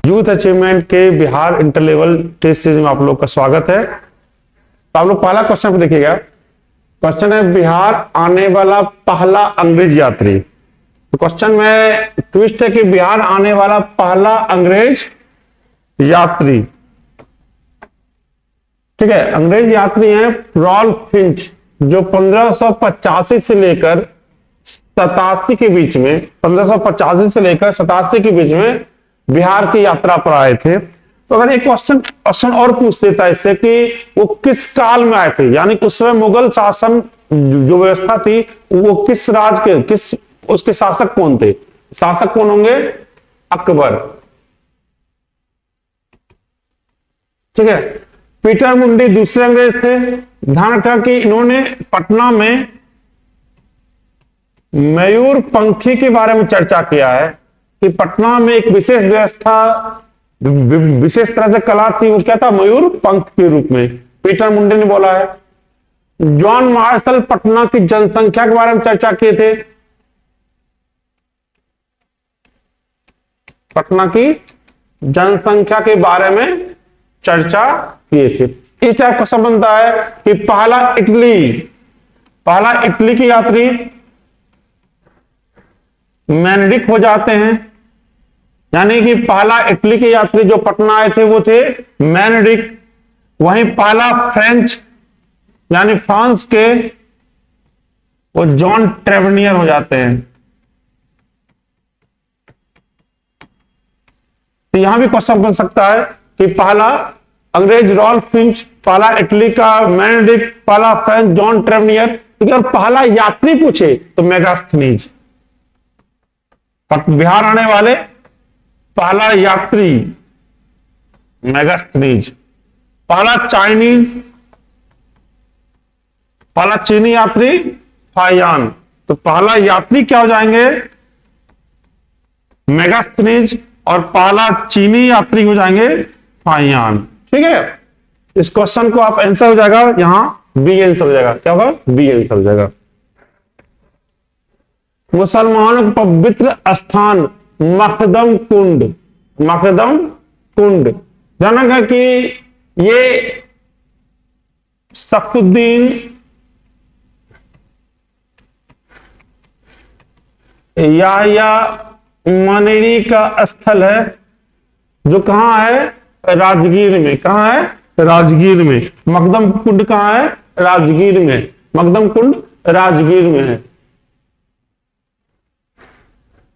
Youth achievement के Bihar inter level test series में आप लोग का स्वागत है। तो आप लोग पहला क्वेश्चन पे देखिएगा। क्वेश्चन है बिहार आने वाला पहला अंग्रेज यात्री। तो क्वेश्चन में ट्विस्ट है कि बिहार आने वाला पहला अंग्रेज यात्री, ठीक है, अंग्रेज यात्री हैं रॉल्फ फिंच, जो 1585 से लेकर 87 के बीच में 1585 से लेकर 87 के बीच में बिहार की यात्रा पर आए थे। तो अगर एक क्वेश्चन और पूछ देता है इससे कि वो किस काल में आए थे, यानी उस समय मुगल शासन जो व्यवस्था थी वो किस राज के, किस उसके शासक कौन थे, शासक कौन होंगे? अकबर, ठीक है। पीटर मुंडी दूसरे अंग्रेज थे। ध्यान रखा कि इन्होंने पटना में मयूर पंखी के बारे में चर्चा किया है कि पटना में एक विशेष व्यवस्था, विशेष तरह से कला थी, वो क्या था? मयूर पंख के रूप में पीटर मुंडे ने बोला है। जॉन मार्शल पटना की जनसंख्या के बारे में चर्चा किए थे, पटना की जनसंख्या के बारे में चर्चा किए थे। इस टाइप का संबंध बनता है कि पहला इटली की यात्री मैनरिक हो जाते हैं, यानी कि पहला इटली के यात्री जो पटना आए थे वो थे मैनरिक। वहीं पहला फ्रेंच यानी फ्रांस के वो जॉन ट्रेवनियर हो जाते हैं। तो यहां भी क्वेश्चन बन सकता है कि पहला अंग्रेज रॉल्फ फिंच, पहला इटली का मैनरिक, पहला फ्रेंच जॉन ट्रेवनियर। अगर पहला यात्री पूछे तो मेगास्थनीज, बिहार आने वाले पहला यात्री मेगास्थनीज। पहला चीनी यात्री फायान। तो पहला यात्री क्या हो जाएंगे? मेगास्थनीज, और पहला चीनी यात्री हो जाएंगे फायान, ठीक है। इस क्वेश्चन को आप आंसर हो जाएगा, यहां बी आंसर हो जाएगा। क्या होगा? बी आंसर हो जाएगा। मुसलमानों का पवित्र स्थान मखदम कुंड जानक है कि ये सफुद्दीन याह्या मनेरी का स्थल है, जो कहां है? राजगीर में। कहां है? राजगीर में। मखदम कुंड कहां है? राजगीर में। मखदम कुंड राजगीर में है।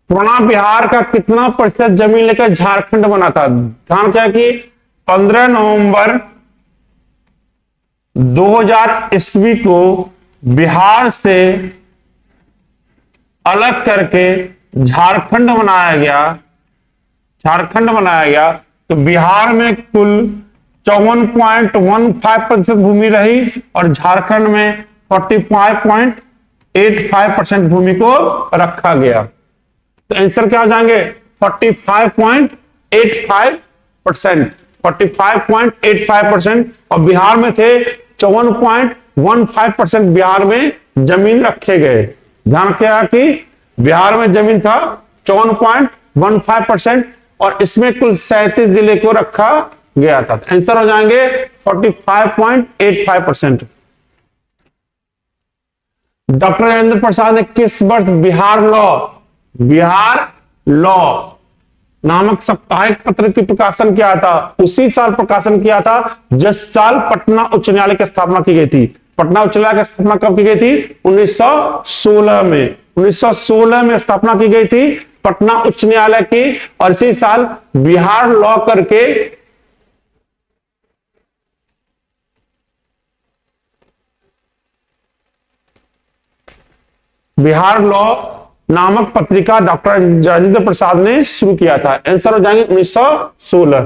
पुराना बिहार का कितना प्रतिशत जमीन लेकर झारखंड बना था? ध्यान क्या कि 15 नवंबर 2000 ईस्वी को बिहार से अलग करके झारखंड बनाया गया। तो बिहार में कुल 54.15% भूमि रही और झारखंड में 45.85% भूमि को रखा गया। तो आंसर क्या हो जाएंगे? 45.85%। और बिहार में थे 54.15% बिहार में जमीन रखे गए। ध्यान क्या कि बिहार में जमीन था 54.15% और इसमें कुल 37 जिले को रखा गया था। आंसर हो जाएंगे 45.85%। डॉक्टर राजेंद्र प्रसाद ने किस वर्ष बिहार लॉ नामक साप्ताहिक पत्र की प्रकाशन किया था? उसी साल प्रकाशन किया था जिस साल पटना उच्च न्यायालय की स्थापना की गई थी। पटना उच्च न्यायालय की स्थापना कब की गई थी? 1916 में। 1916 में स्थापना की गई थी पटना उच्च न्यायालय की, और इसी साल बिहार लॉ करके बिहार लॉ नामक पत्रिका डॉक्टर राजेंद्र प्रसाद ने शुरू किया था। आंसर हो जाएंगे 1916।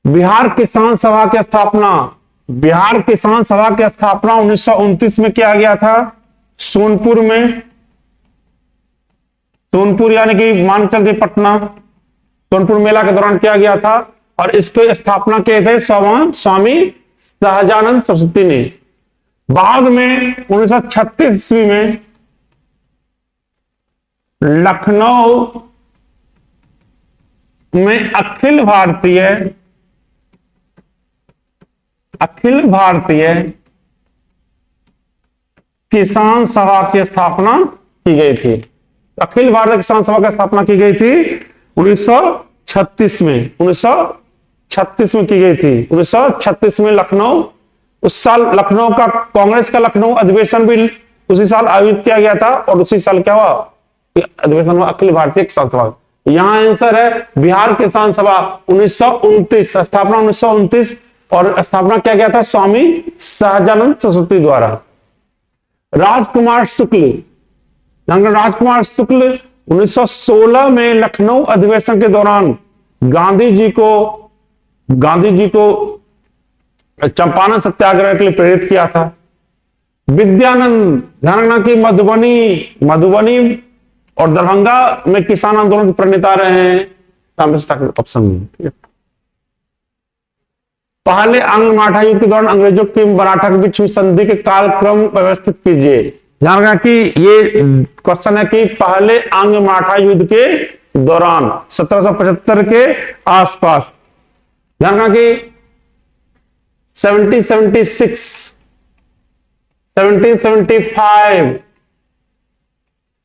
बिहार किसान सभा की स्थापना 1929 में किया गया था सोनपुर में। सोनपुर यानी कि मान चलते पटना, सोनपुर मेला के दौरान किया गया था और इसकी स्थापना किए थे स्वामी सहजानंद सरस्वती ने। बाद में 1936 ईस्वी में लखनऊ में अखिल भारतीय किसान सभा की स्थापना की गई थी। अखिल भारतीय किसान सभा की स्थापना की गई थी 1936 में, 1936 में की गई थी। 1936 में लखनऊ, उस साल लखनऊ का कांग्रेस का लखनऊ अधिवेशन भी उसी साल आयोजित किया गया था, और उसी साल क्या हुआ अधिवेशन में अखिल भारतीय किसान सभा। यहां आंसर है बिहार किसान सभा 1929, स्थापना 1929, और स्थापना किया गया था स्वामी सहजानंद सरस्वती द्वारा। राजकुमार शुक्ल 1916 में लखनऊ अधिवेशन के दौरान गांधी जी को चंपारण सत्याग्रह के लिए प्रेरित किया था। विद्यानंद, ध्यान रखना कि मधुबनी और दरभंगा में किसान आंदोलन के प्रणेता रहे हैं। ऑप्शन में पहले आंग्ल मराठा युद्ध के दौरान अंग्रेजों के मराठा के बीच संधि के कालक्रम व्यवस्थित कीजिए। ध्यान रखना कि ये क्वेश्चन है कि पहले आंग्ल मराठा युद्ध के दौरान 1775 के आसपास, ध्यान रखना कि 1776, 1775,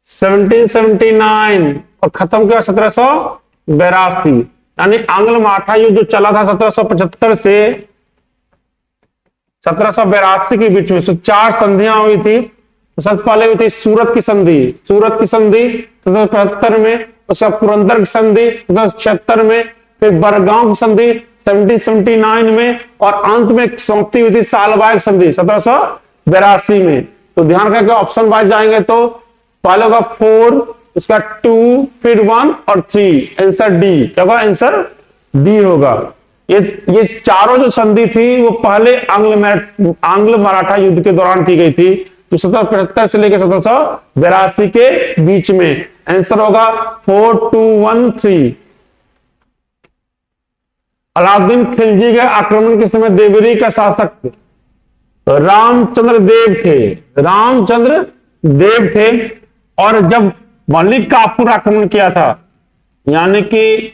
1779 और खत्म किया 1782। यानी आंग्ल मराठा युद्ध जो चला था 1775 से 1782 के बीच में, 4 संधियां हुई थी। तो सबसे पहले हुई थी सूरत की संधि 1775 में, उसका पुरंदर की संधि 1776 में, फिर बरगांव की संधि 1779 में, और अंत में समाप्ति हुई थी सालबाग संधि 1782 में। तो ध्यान करके ऑप्शन वाइज जाएंगे तो पहले होगा 4, उसका 2, फिर 1 और 3, आंसर डी। क्या होगा? आंसर डी होगा। ये चारों जो संधि थी वो पहले आंग्ल मराठा युद्ध के दौरान की गई थी, तो 1775 से लेकर 1782 के बीच में। आंसर होगा 4, 2, 1, 3। अलाउद्दीन खिलजी के आक्रमण के समय देवगिरी का शासक रामचंद्र देव थे, और जब मलिक काफूर आक्रमण किया था, यानी कि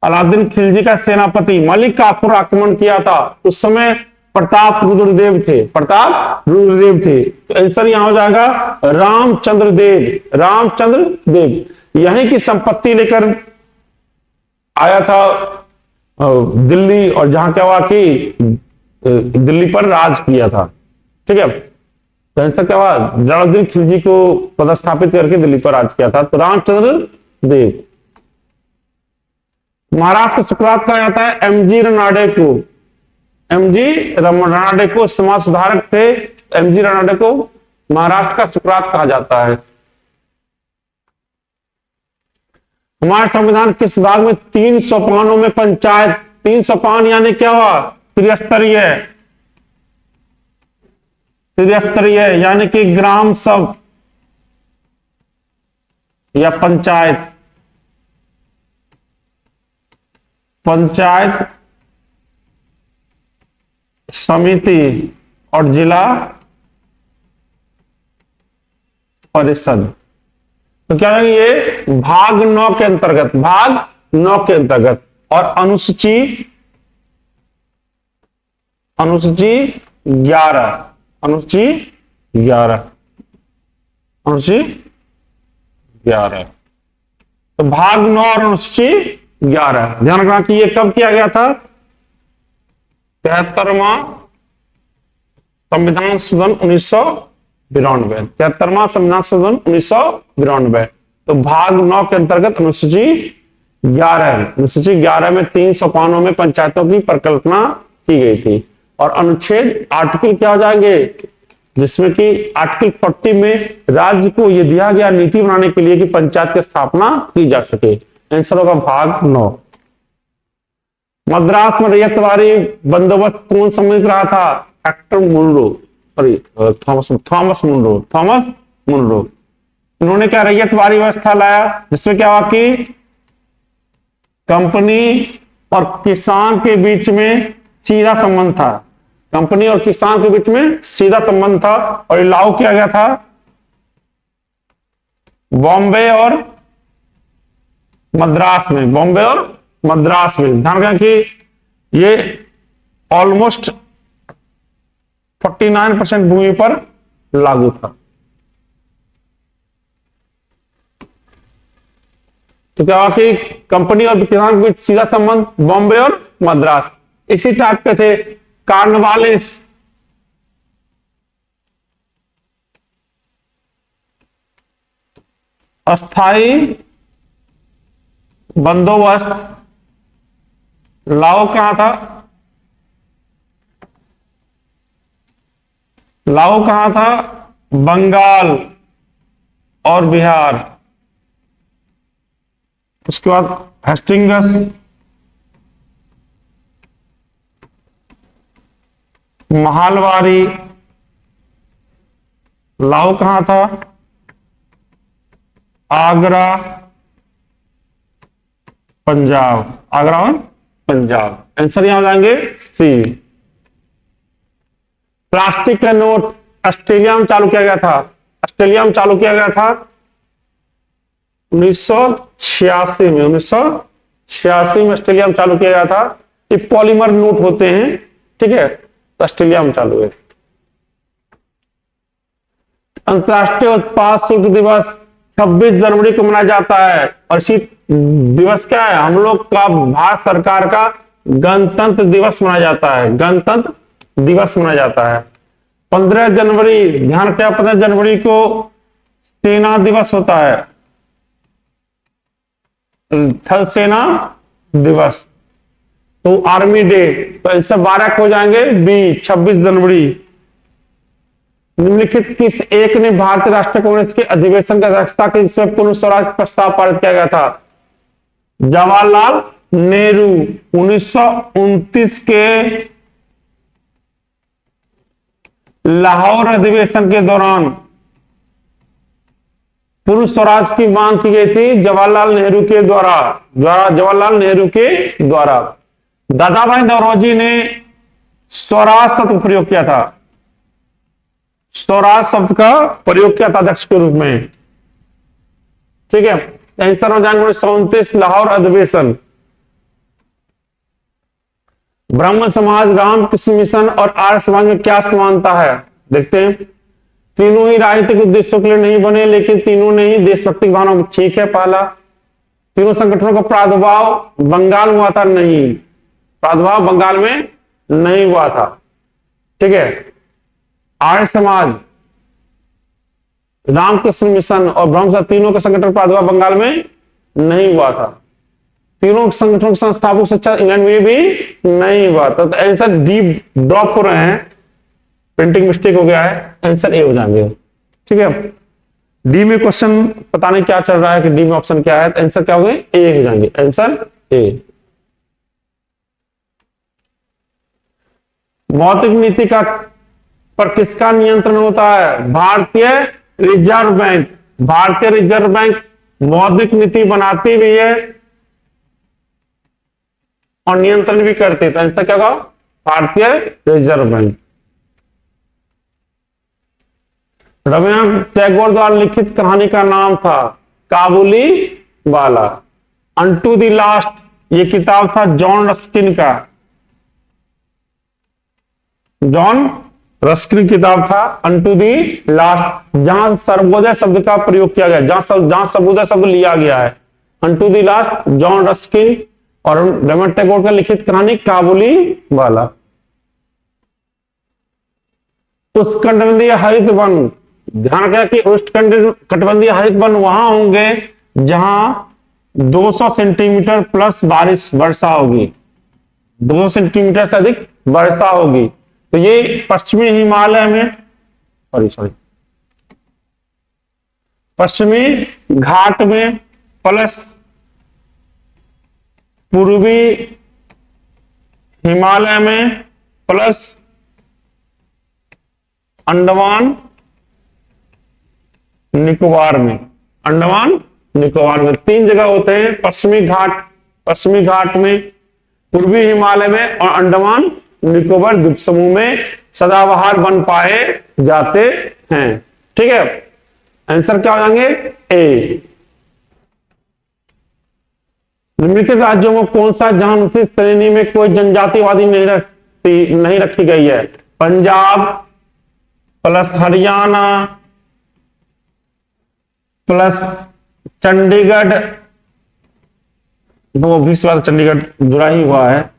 अलाउद्दीन खिलजी का सेनापति मलिक काफूर आक्रमण किया था, उस समय प्रताप रुद्रदेव थे। तो आंसर यहां हो जाएगा रामचंद्र देव। यहीं की संपत्ति लेकर आया था दिल्ली, और जहां क्या हुआ कि दिल्ली पर राज किया था। ठीक है, तो आंसर क्या हुआ? जलालुद्दीन खिलजी को पदस्थापित करके दिल्ली पर राज किया था, तो रामचंद्र देव। महाराष्ट्र का सुकरात कहा जाता है एमजी रनाडे को समाज सुधारक थे। एमजी रनाडे को महाराष्ट्र का सुकरात कहा जाता है। हमारे संविधान किस भाग में 3 सोपानों में पंचायत, 3 सोपान यानी क्या हुआ? त्रिस्तरीय यानी कि ग्राम सभा या पंचायत समिति और जिला परिषद। तो क्या है ये? भाग 9 के अंतर्गत, और अनुसूची 11। तो भाग 9 और अनुसूची 11। ध्यान रखना कि ये कब किया गया था? 73वां संविधान संशोधन 1992। 73वां संविधान संशोधन 1992। तो भाग 9 के अंतर्गत अनुसूची 11 में 3 सोपानों में पंचायतों की परिकल्पना की गई थी। और अनुच्छेद आर्टिकल क्या हो जाएंगे? जिसमें कि आर्टिकल 40 में राज्य को यह दिया गया नीति बनाने के लिए कि पंचायत की स्थापना की जा सके। आंसर होगा भाग 9। मद्रास में रैयतवारी बंदोबस्त कौन सम्मिलित रहा था? Thomas Munro. उन्होंने क्या रैयतवारी व्यवस्था लाया, जिसमें क्या हुआ कि कंपनी और किसान के बीच में सीधा संबंध था। कंपनी और किसान के बीच में सीधा संबंध था, और लागू किया गया था बॉम्बे और मद्रास में, बॉम्बे और मद्रास में। ध्यान रखें कि ये ऑलमोस्ट 49% भूमि पर लागू था। तो क्या हुआ कि कंपनी और किसान के बीच सीधा संबंध बॉम्बे और मद्रास। इसी टाइप के थे कार्नवालिस, अस्थाई बंदोबस्त। लागू कहां था? लागू कहां था? बंगाल और बिहार। उसके बाद हेस्टिंगस, महालवारी। लागू कहां था? आगरा, पंजाब। आगरा और पंजाब। आंसर यहां हो जाएंगे सी। प्लास्टिक का नोट ऑस्ट्रेलिया में चालू किया गया था। ऑस्ट्रेलिया में चालू किया गया था 1986 में। 1986 में ऑस्ट्रेलिया में चालू किया गया था। ये पॉलीमर नोट होते हैं, ठीक है, तो ऑस्ट्रेलिया में चालू है। अंतर्राष्ट्रीय उत्पाद शुल्क दिवस 26 जनवरी को मनाया जाता है। और इसी दिवस क्या है? हम लोग का भारत सरकार का गणतंत्र दिवस मनाया जाता है। गणतंत्र दिवस मनाया जाता है 15 जनवरी। ध्यान रखिए 15 जनवरी को सेना दिवस होता है, थल सेना दिवस, तो आर्मी डे। तो इससे 12 हो जाएंगे बी, 26 जनवरी। निम्नलिखित किस एक ने भारतीय राष्ट्रीय कांग्रेस के अधिवेशन की अध्यक्षता की जिसमें पूर्ण स्वराज प्रस्ताव पारित किया गया था? जवाहरलाल नेहरू। 1929 के लाहौर अधिवेशन के दौरान पूर्ण स्वराज की मांग की गई थी जवाहरलाल नेहरू के द्वारा। जवाहरलाल नेहरू के द्वारा दादा भाई नौरोजी ने स्वराज शब्द प्रयोग किया था। स्वराज शब्द का प्रयोग किया था अध्यक्ष के रूप में, ठीक है। आंसर हो जाएंगे 1929 लाहौर अधिवेशन। ब्राह्मण समाज, रामकृष्ण मिशन और आर्य समाज में क्या समानता है? देखते हैं। तीनों ही राजनीतिक उद्देश्यों के लिए नहीं बने, लेकिन तीनों ने ही देशभक्ति भावना। ठीक है। पहला, तीनों संगठनों का प्रादुर्भाव बंगाल में हुआ था? नहीं, प्रादुर्भाव बंगाल में नहीं हुआ था, ठीक है। आर्य समाज, रामकृष्ण मिशन और ब्रह्म समाज, तीनों का संगठन प्रादुर्भाव बंगाल में नहीं हुआ था। तीनों संगठनों के संस्थापक शिक्षा इंग्लैंड में भी नहीं हुआ था। तो आंसर डी ड्रॉप हो रहे हैं, प्रिंटिंग मिस्टेक हो गया है। आंसर ए हो जाएंगे, ठीक है। डी में क्वेश्चन पता नहीं क्या चल रहा है कि डी में ऑप्शन क्या है, तो आंसर क्या हो गए? ए हो जाएंगे, आंसर ए। मौद्रिक नीति का पर किसका नियंत्रण होता है? भारतीय रिजर्व बैंक। भारतीय रिजर्व बैंक मौद्रिक नीति बनाती भी है और नियंत्रण भी करती है। तो आंसर क्या होगा? भारतीय रिजर्व बैंक। रविन्द्रनाथ टैगोर द्वारा लिखित कहानी का नाम था काबुली वाला। अनटू द लास्ट ये किताब था जॉन रस्किन का। जॉन रस्किन किताब था अनटू दी लास्ट, जहां सर्वोदय शब्द का प्रयोग किया गया, जहां सर्वोदय शब्द लिया गया है। अनटू दी लास्ट, जॉन रस्किन और रविन्द्रनाथ टैगोर का लिखित कहानी काबुली वाला। उष्णकटिबंधीय हरित वन, ध्यान रखें कि उष्णकटिबंधीय हरित वन वहां होंगे जहां 200 सेंटीमीटर प्लस वर्षा होगी, 200 सेंटीमीटर से अधिक वर्षा होगी। तो ये पश्चिमी हिमालय में, पश्चिमी घाट में प्लस पूर्वी हिमालय में प्लस अंडमान निकोबार में। अंडमान निकोबार में 3 जगह होते हैं, पश्चिमी घाट में, पूर्वी हिमालय में और अंडमान निकोबार द्वीप समूह में सदाबहार वन पाए जाते हैं, ठीक है। आंसर क्या हो जाएंगे? ए। निम्नलिखित राज्यों में कौन सा जहां अनुसूचित श्रेणी में कोई जनजातिवादी नहीं रखी गई है? पंजाब प्लस हरियाणा प्लस चंडीगढ़, वो भी सवाल चंडीगढ़ जुड़ा ही हुआ है।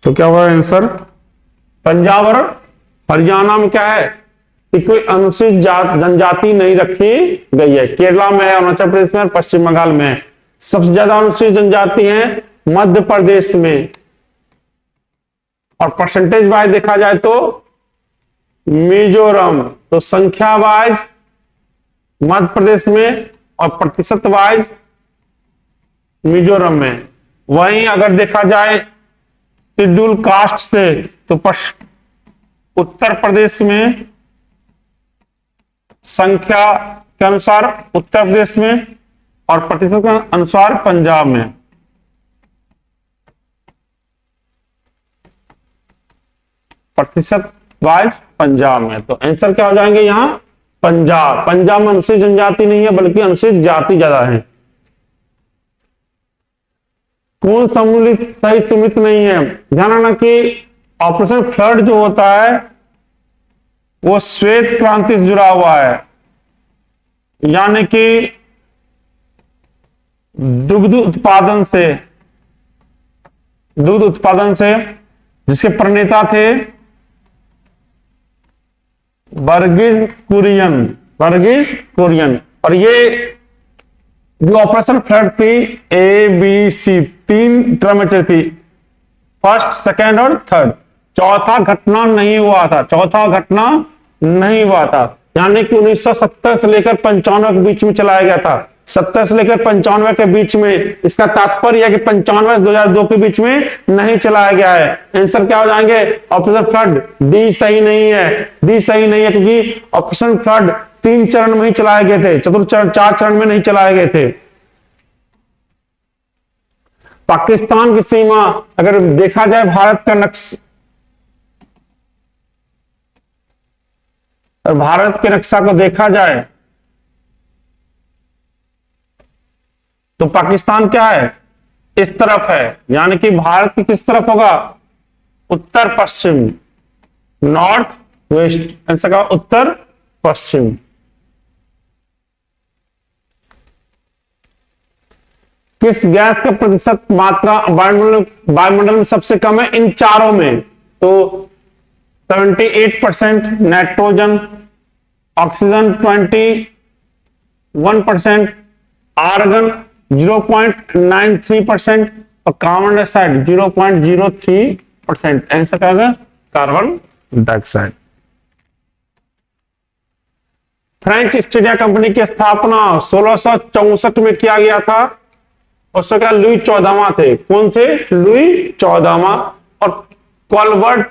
तो क्या हुआ आंसर? पंजाब और हरियाणा में क्या है कि कोई अनुसूचित जनजाति नहीं रखी गई है। केरला में है, अरुणाचल प्रदेश में और पश्चिम बंगाल में है। सबसे ज्यादा अनुसूचित जनजाति है मध्य प्रदेश में। और परसेंटेज वाइज देखा जाए तो मिजोरम, तो संख्या वाइज मध्य प्रदेश में और प्रतिशत वाइज मिजोरम में। वहीं अगर देखा जाए शेड्यूल कास्ट से तो उत्तर प्रदेश में संख्या के अनुसार उत्तर प्रदेश में और प्रतिशत के अनुसार पंजाब में। प्रतिशत वाइज पंजाब में। तो आंसर क्या हो जाएंगे यहां? पंजाब। पंजाब में अनुसूचित जनजाति नहीं है बल्कि अनुसूचित जाति ज्यादा है। कौन सम्मिलित सही सीमित नहीं है? ध्यान रखना कि ऑपरेशन फ्लड जो होता है वो श्वेत क्रांति से जुड़ा हुआ है, यानी कि दुग्ध उत्पादन से जिसके प्रणेता थे वर्गीज कुरियन। और ये जो ऑपरेशन फ्लड थी ABC 3 क्रम में चलती, फर्स्ट, सेकेंड और थर्ड। चौथा घटना नहीं हुआ था, यानी कि 1970 से लेकर 95 के बीच में चलाया गया था। 70 से लेकर 95 के बीच में, इसका तात्पर्य है कि 95 से 2002 के बीच में नहीं चलाया गया है। आंसर क्या हो जाएंगे? Operation flood. डी सही नहीं है क्योंकि ऑपरेशन फ्लड 3 चरण में ही चलाए गए थे, चतुर्थ चरण 4 चरण में नहीं चलाए गए थे। पाकिस्तान की सीमा अगर देखा जाए भारत के नक्शा को देखा जाए तो पाकिस्तान क्या है? इस तरफ है, यानी कि भारत की किस तरफ होगा? उत्तर पश्चिम, नॉर्थ वेस्ट। आंसर का उत्तर पश्चिम। किस गैस का प्रतिशत मात्रा वायुमंडल में सबसे कम है इन चारों में? तो 78% नाइट्रोजन, ऑक्सीजन 21%, आर्गन 0.93% और कार्बन डाइऑक्साइड 0.03%। आंसर क्या होगा? Carbon dioxide. French east India company की स्थापना 1664 में किया गया था। उससे क्या लुई 14वां थे? कौन थे? लुई 14वां। और कॉलबर्ट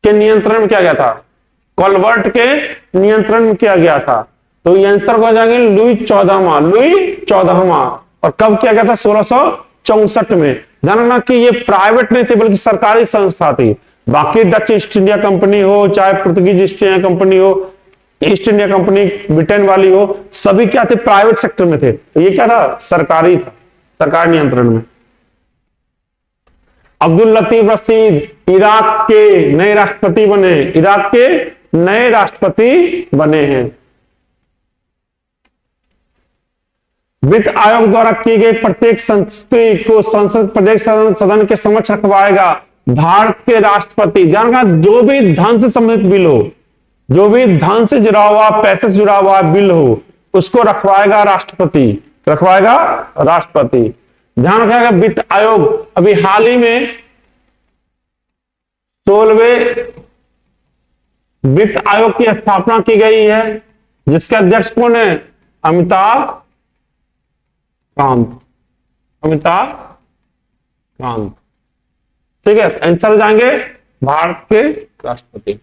के नियंत्रण में किया गया था। कॉलबर्ट के नियंत्रण में किया गया था। तो ये आंसर हो जाएंगे लुई 14वां। और कब किया गया था? 1664 में। ध्यान रखना कि ये प्राइवेट नहीं थी बल्कि सरकारी संस्था थी। बाकी डच ईस्ट इंडिया कंपनी हो, चाहे पुर्तगीज ईस्ट इंडिया कंपनी हो, ईस्ट इंडिया कंपनी ब्रिटेन वाली हो, सभी क्या थे? प्राइवेट सेक्टर में थे। तो ये क्या था? सरकारी था, सरकार नियंत्रण में। अब्दुल लतीफ रशीद इराक के नए राष्ट्रपति बने हैं। वित्त आयोग द्वारा किए गए प्रत्येक संस्तुति को संसद प्रत्येक सदन के समक्ष रखवाएगा भारत के राष्ट्रपति। ध्यान रखना, जो भी धन से संबंधित बिल हो, जो भी धन से जुड़ा हुआ, पैसे से जुड़ा हुआ बिल हो, उसको रखवाएगा राष्ट्रपति। ध्यान रखिएगा, वित्त आयोग अभी हाल ही में 16वें वित्त आयोग की स्थापना की गई है, जिसके अध्यक्ष कौन है? अमिताभ कांत। ठीक है, आंसर हो जाएंगे भारत के राष्ट्रपति।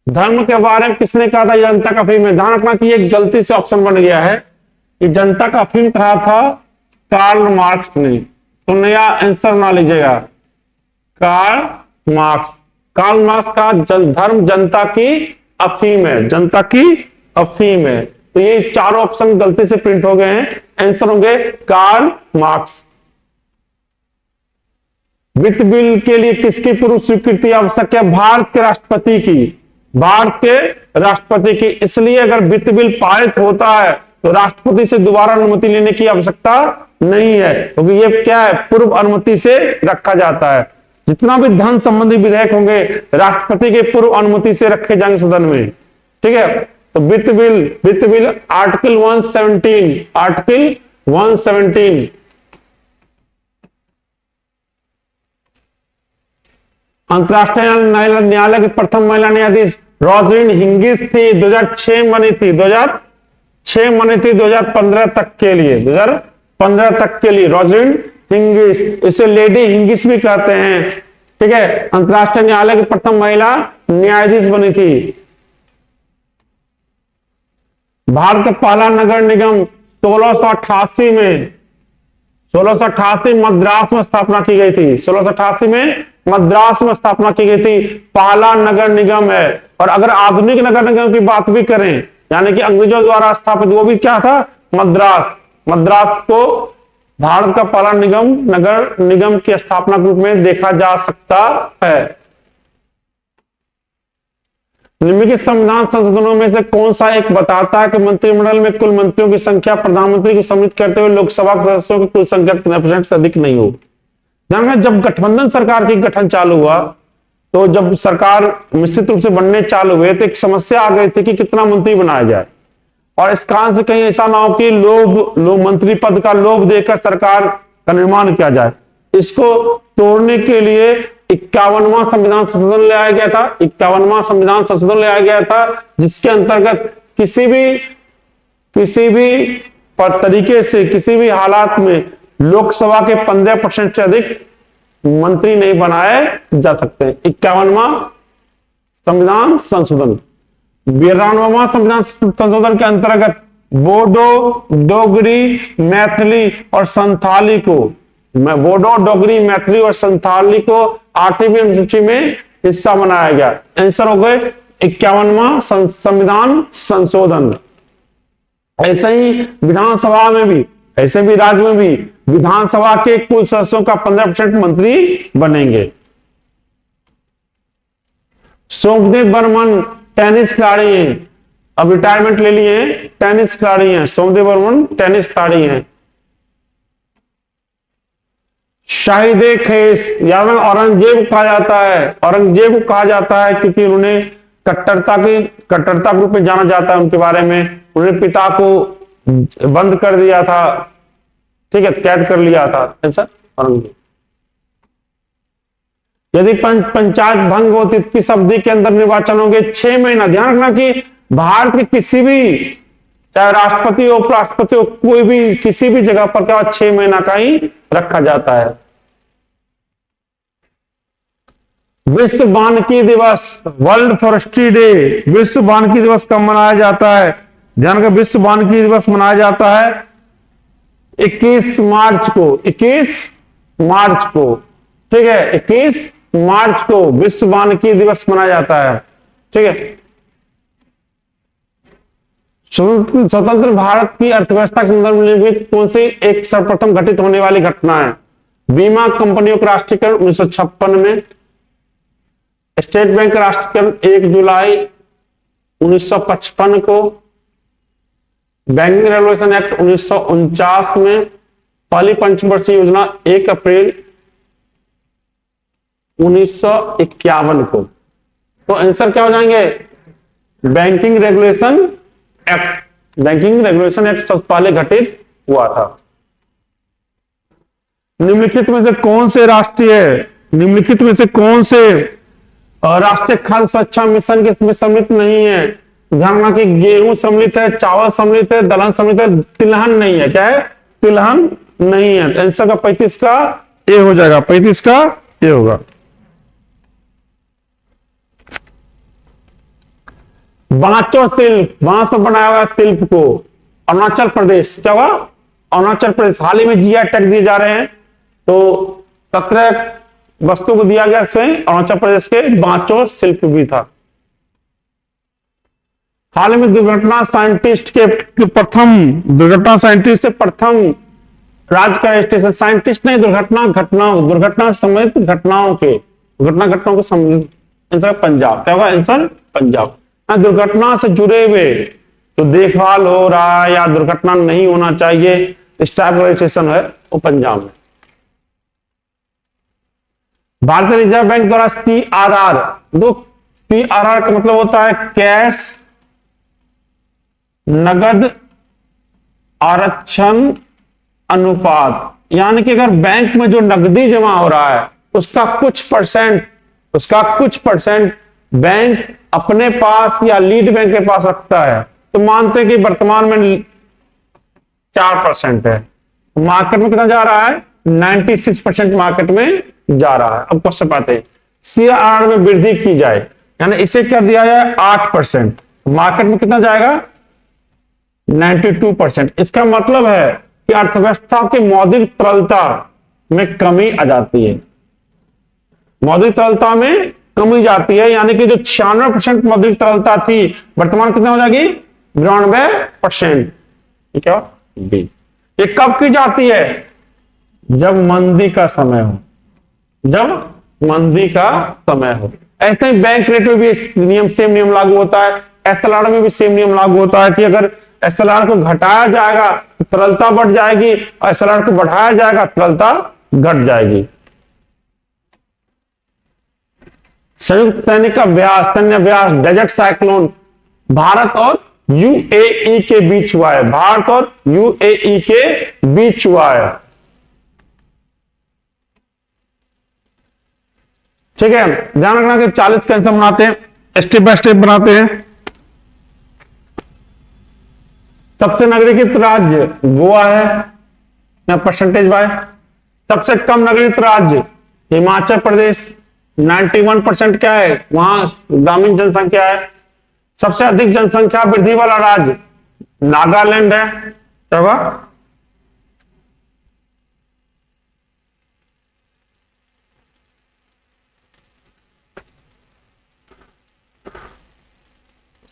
धर्म के बारे में किसने कहा था जनता का अफीम है? ध्यान रखना कि ये गलती से ऑप्शन बन गया है। ये जनता का अफीम कहा था कार्ल मार्क्स ने। तो नया आंसर बना लीजिएगा, कार्ल मार्क्स का धर्म जनता की अफीम है, जनता की अफीम है। तो ये चारों ऑप्शन गलती से प्रिंट हो गए हैं, आंसर होंगे कार्ल मार्क्स। वित्त बिल के लिए किसकी पूर्व स्वीकृति आवश्यक है? भारत के राष्ट्रपति की, भारत के राष्ट्रपति की। इसलिए अगर वित्त बिल पारित होता है तो राष्ट्रपति से दोबारा अनुमति लेने की आवश्यकता नहीं है, क्योंकि ये क्या है, पूर्व अनुमति से रखा जाता है। जितना भी धन संबंधी विधेयक होंगे राष्ट्रपति के पूर्व अनुमति से रखे जाएंगे सदन में, ठीक है। तो वित्त बिल आर्टिकल 117, आर्टिकल 117 अंतरराष्ट्रीय न्यायालय की प्रथम महिला न्यायाधीश रोजलिन हिंगिस थी, 2006 बनी थी, 2006 बनी थी, 2015 तक के लिए, 2015 तक के लिए रोजलिन हिंगिस, इसे लेडी हिंगिस भी कहते हैं, ठीक है। अंतरराष्ट्रीय न्यायालय की प्रथम महिला न्यायाधीश बनी थी। भारत का पहला नगर निगम 1688 में, 1688 मद्रास में स्थापना की गई थी, 1688 में मद्रास में स्थापना की गई थी, पहला नगर निगम है। और अगर आधुनिक नगर निगम की बात भी करें, यानी कि अंग्रेजों द्वारा स्थापित, वो भी क्या था, मद्रास। मद्रास को भारत का पहला नगर निगम की स्थापना के रूप में देखा जा सकता है। निम्नलिखित संविधान संशोधनों में से कौन सा एक बताता है कि मंत्रिमंडल में कुल मंत्रियों की संख्या प्रधानमंत्री को सम्मिलित करते हुए लोकसभा के सदस्यों की कुल संख्या 3% से अधिक नहीं हो? जब गठबंधन सरकार की गठन चालू हुआ, तो जब सरकार निश्चित रूप से बनने चालू हुए, तो एक समस्या आ गई थी कि कितना मंत्री बनाया जाए, और इस कारण से कहीं ऐसा ना हो कि लोग मंत्री पद का लोभ देकर सरकार का निर्माण किया जाए। इसको तोड़ने के लिए 51वां संविधान संशोधन लाया गया था, 51वां संविधान संशोधन लाया गया था, जिसके अंतर्गत किसी भी तरीके से, किसी भी हालात में लोकसभा के 15% से अधिक मंत्री नहीं बनाए जा सकते। 51वां संविधान संशोधन। 92वां संविधान संशोधन के अंतर्गत बोडो, डोगरी, मैथिली और संथाली को, बोडो, डोगरी, मैथिली और संथाली को 8वीं अनुसूची में हिस्सा बनाया गया। आंसर हो गए 51वां संविधान संशोधन। ऐसे ही विधानसभा में भी, ऐसे भी राज्य में भी विधानसभा के कुल सदस्यों का 15% मंत्री बनेंगे। सोमदेव बर्मन टेनिस खिलाड़ी हैं, अब रिटायरमेंट ले लिए, टेनिस खिलाड़ी हैं, सोमदेव बर्मन टेनिस खिलाड़ी हैं। शाहिद खेस, यार औरंगजेब कहा जाता है, औरंगजेब कहा जाता है क्योंकि उन्होंने कट्टरता के रूप में जाना जाता है उनके बारे में। उन्होंने पिता को बंद कर दिया था, ठीक है, कैद कर लिया था, आंसर औरंगजेब। यदि पंचायत भंग होती तो किस अवधि के अंदर निर्वाचन होंगे? 6 महीना। ध्यान रखना कि भारत के किसी भी, चाहे राष्ट्रपति हो, उपराष्ट्रपति हो, कोई भी किसी भी जगह पर क्या 6 महीना का ही रखा जाता है। विश्व वानिकी दिवस, वर्ल्ड फॉरेस्ट्री डे, विश्व वानिकी दिवस कब मनाया जाता है? ध्यान रखना, विश्व वानिकी दिवस मनाया जाता है 21 मार्च को, 21 मार्च को, ठीक है, 21 मार्च को विश्व वानिकी दिवस मनाया जाता है, ठीक है। स्वतंत्र भारत की अर्थव्यवस्था के संदर्भ में कौन सी एक सर्वप्रथम घटित होने वाली घटना है? बीमा कंपनियों का राष्ट्रीयकरण 1956 में, स्टेट बैंक का राष्ट्रीयकरण 1 जुलाई 1955 को, बैंकिंग रेगुलेशन एक्ट 1949 में, पहली पंचवर्षीय योजना 1 अप्रैल 1951 को। तो आंसर क्या हो जाएंगे? Banking regulation act, banking regulation act सबसे पहले घटित हुआ था। निम्नलिखित में से कौन से राष्ट्रीय खाद्य सुरक्षा मिशन के इसमें सम्मिलित नहीं है? ध्यान रखना कि गेहूं सम्मिलित है, चावल सम्मिलित है, दलहन सम्मिलित है, तिलहन नहीं है। क्या है? तिलहन नहीं है। आंसर का 35 का ए हो जाएगा, 35 का ए होगा। बांचो शिल्प, बांस पर बनाया हुआ शिल्प को अरुणाचल प्रदेश, क्या हुआ? अरुणाचल प्रदेश हाल ही में जीआई टैग दिए जा रहे हैं, तो 17 वस्तु को दिया गया इसमें अरुणाचल प्रदेश के बांचो शिल्प भी था। हाल में दुर्घटना साइंटिस्ट के प्रथम दुर्घटना साइंटिस्ट से प्रथम राज्य का स्टेशन, साइंटिस्ट नहीं, दुर्घटना संबंधित घटनाओं को संबंधित आंसर पंजाब। क्या होगा आंसर पंजाब। दुर्घटना से जुड़े हुए जो देखभाल हो रहा है या दुर्घटना नहीं होना चाहिए, इस टाइप का रजिस्ट्रेशन है वो पंजाब में। भारतीय रिजर्व बैंक द्वारा CRR, दो CRR का मतलब होता है कैश नगद आरक्षण अनुपात, यानी कि अगर बैंक में जो नकदी जमा हो रहा है उसका कुछ परसेंट बैंक अपने पास या लीड बैंक के पास रखता है, तो मानते हैं कि वर्तमान में 4% है, मार्केट में कितना जा रहा है 96% मार्केट में जा रहा है। अब क्वेश्चन पाते हैं, CRR में वृद्धि की जाए, यानी इसे कर दिया जाए 8%, मार्केट में कितना जाएगा 92%। इसका मतलब है कि अर्थव्यवस्था की मौद्रिक तरलता में कमी आ जाती है, मौद्रिक तरलता में कमी जाती है, यानी कि जो 96% मौद्रिक तरलता थी वर्तमान कितना हो जाएगी 92%। ठीक है बी। ये कब की जाती है, जब मंदी का समय हो, ऐसे ही बैंक रेट में भी सेम नियम लागू होता है, SLR में भी सेम नियम लागू होता है कि अगर SLR को घटाया जाएगा तो तरलता बढ़ जाएगी, और SLR को बढ़ाया जाएगा तरलता घट जाएगी। संयुक्त सैनिक अभ्यास, सैन्य अभ्यास डेजर्ट साइक्लोन भारत और UAE के बीच हुआ है, भारत और UAE के बीच हुआ है। ठीक है, ध्यान रखना कि 40 का आंसर बनाते हैं, स्टेप बाय स्टेप बनाते हैं। सबसे नगरीकृत राज्य गोवा है परसेंटेज बाय, सबसे कम नगरीकृत राज्य हिमाचल प्रदेश 91% क्या है, वहां ग्रामीण जनसंख्या है। सबसे अधिक जनसंख्या वृद्धि वाला राज्य नागालैंड है, क्या होगा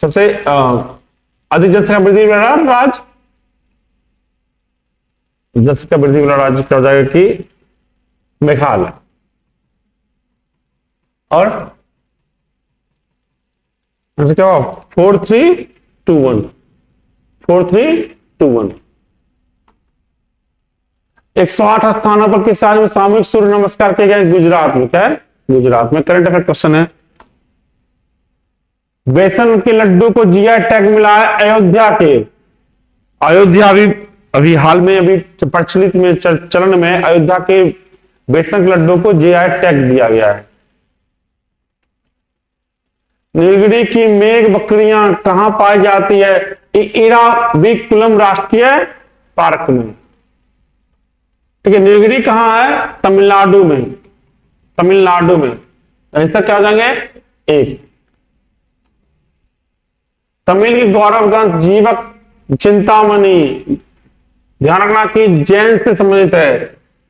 सबसे अधिक जनसंख्या वृद्धि वाला राज्य, जनसंख्या वृद्धि वाला राज्य क्या हो जाएगा कि मेघालय। और क्या होगा 4321 108 स्थानों पर किस राज्य में सामूहिक सूर्य नमस्कार किए गए, गुजरात में। क्या है गुजरात में। करंट अफेयर क्वेश्चन है, बेसन के लड्डू को GI टैग मिला है अयोध्या के, अयोध्या अभी हाल में अभी प्रचलित में चलन में अयोध्या के बेसन के लड्डू को GI टैग दिया गया है। नीलगिरी की मेघ बकरियां कहां पाई जाती है, इराविकुलम राष्ट्रीय पार्क में। ठीक है, नीलगिरी कहां है, तमिलनाडु में, ऐसा क्या हो जाएंगे एक। तमिल की गौरव ग्रंथ जीवक चिंतामणि, ध्यान रखना कि जैन से संबंधित है,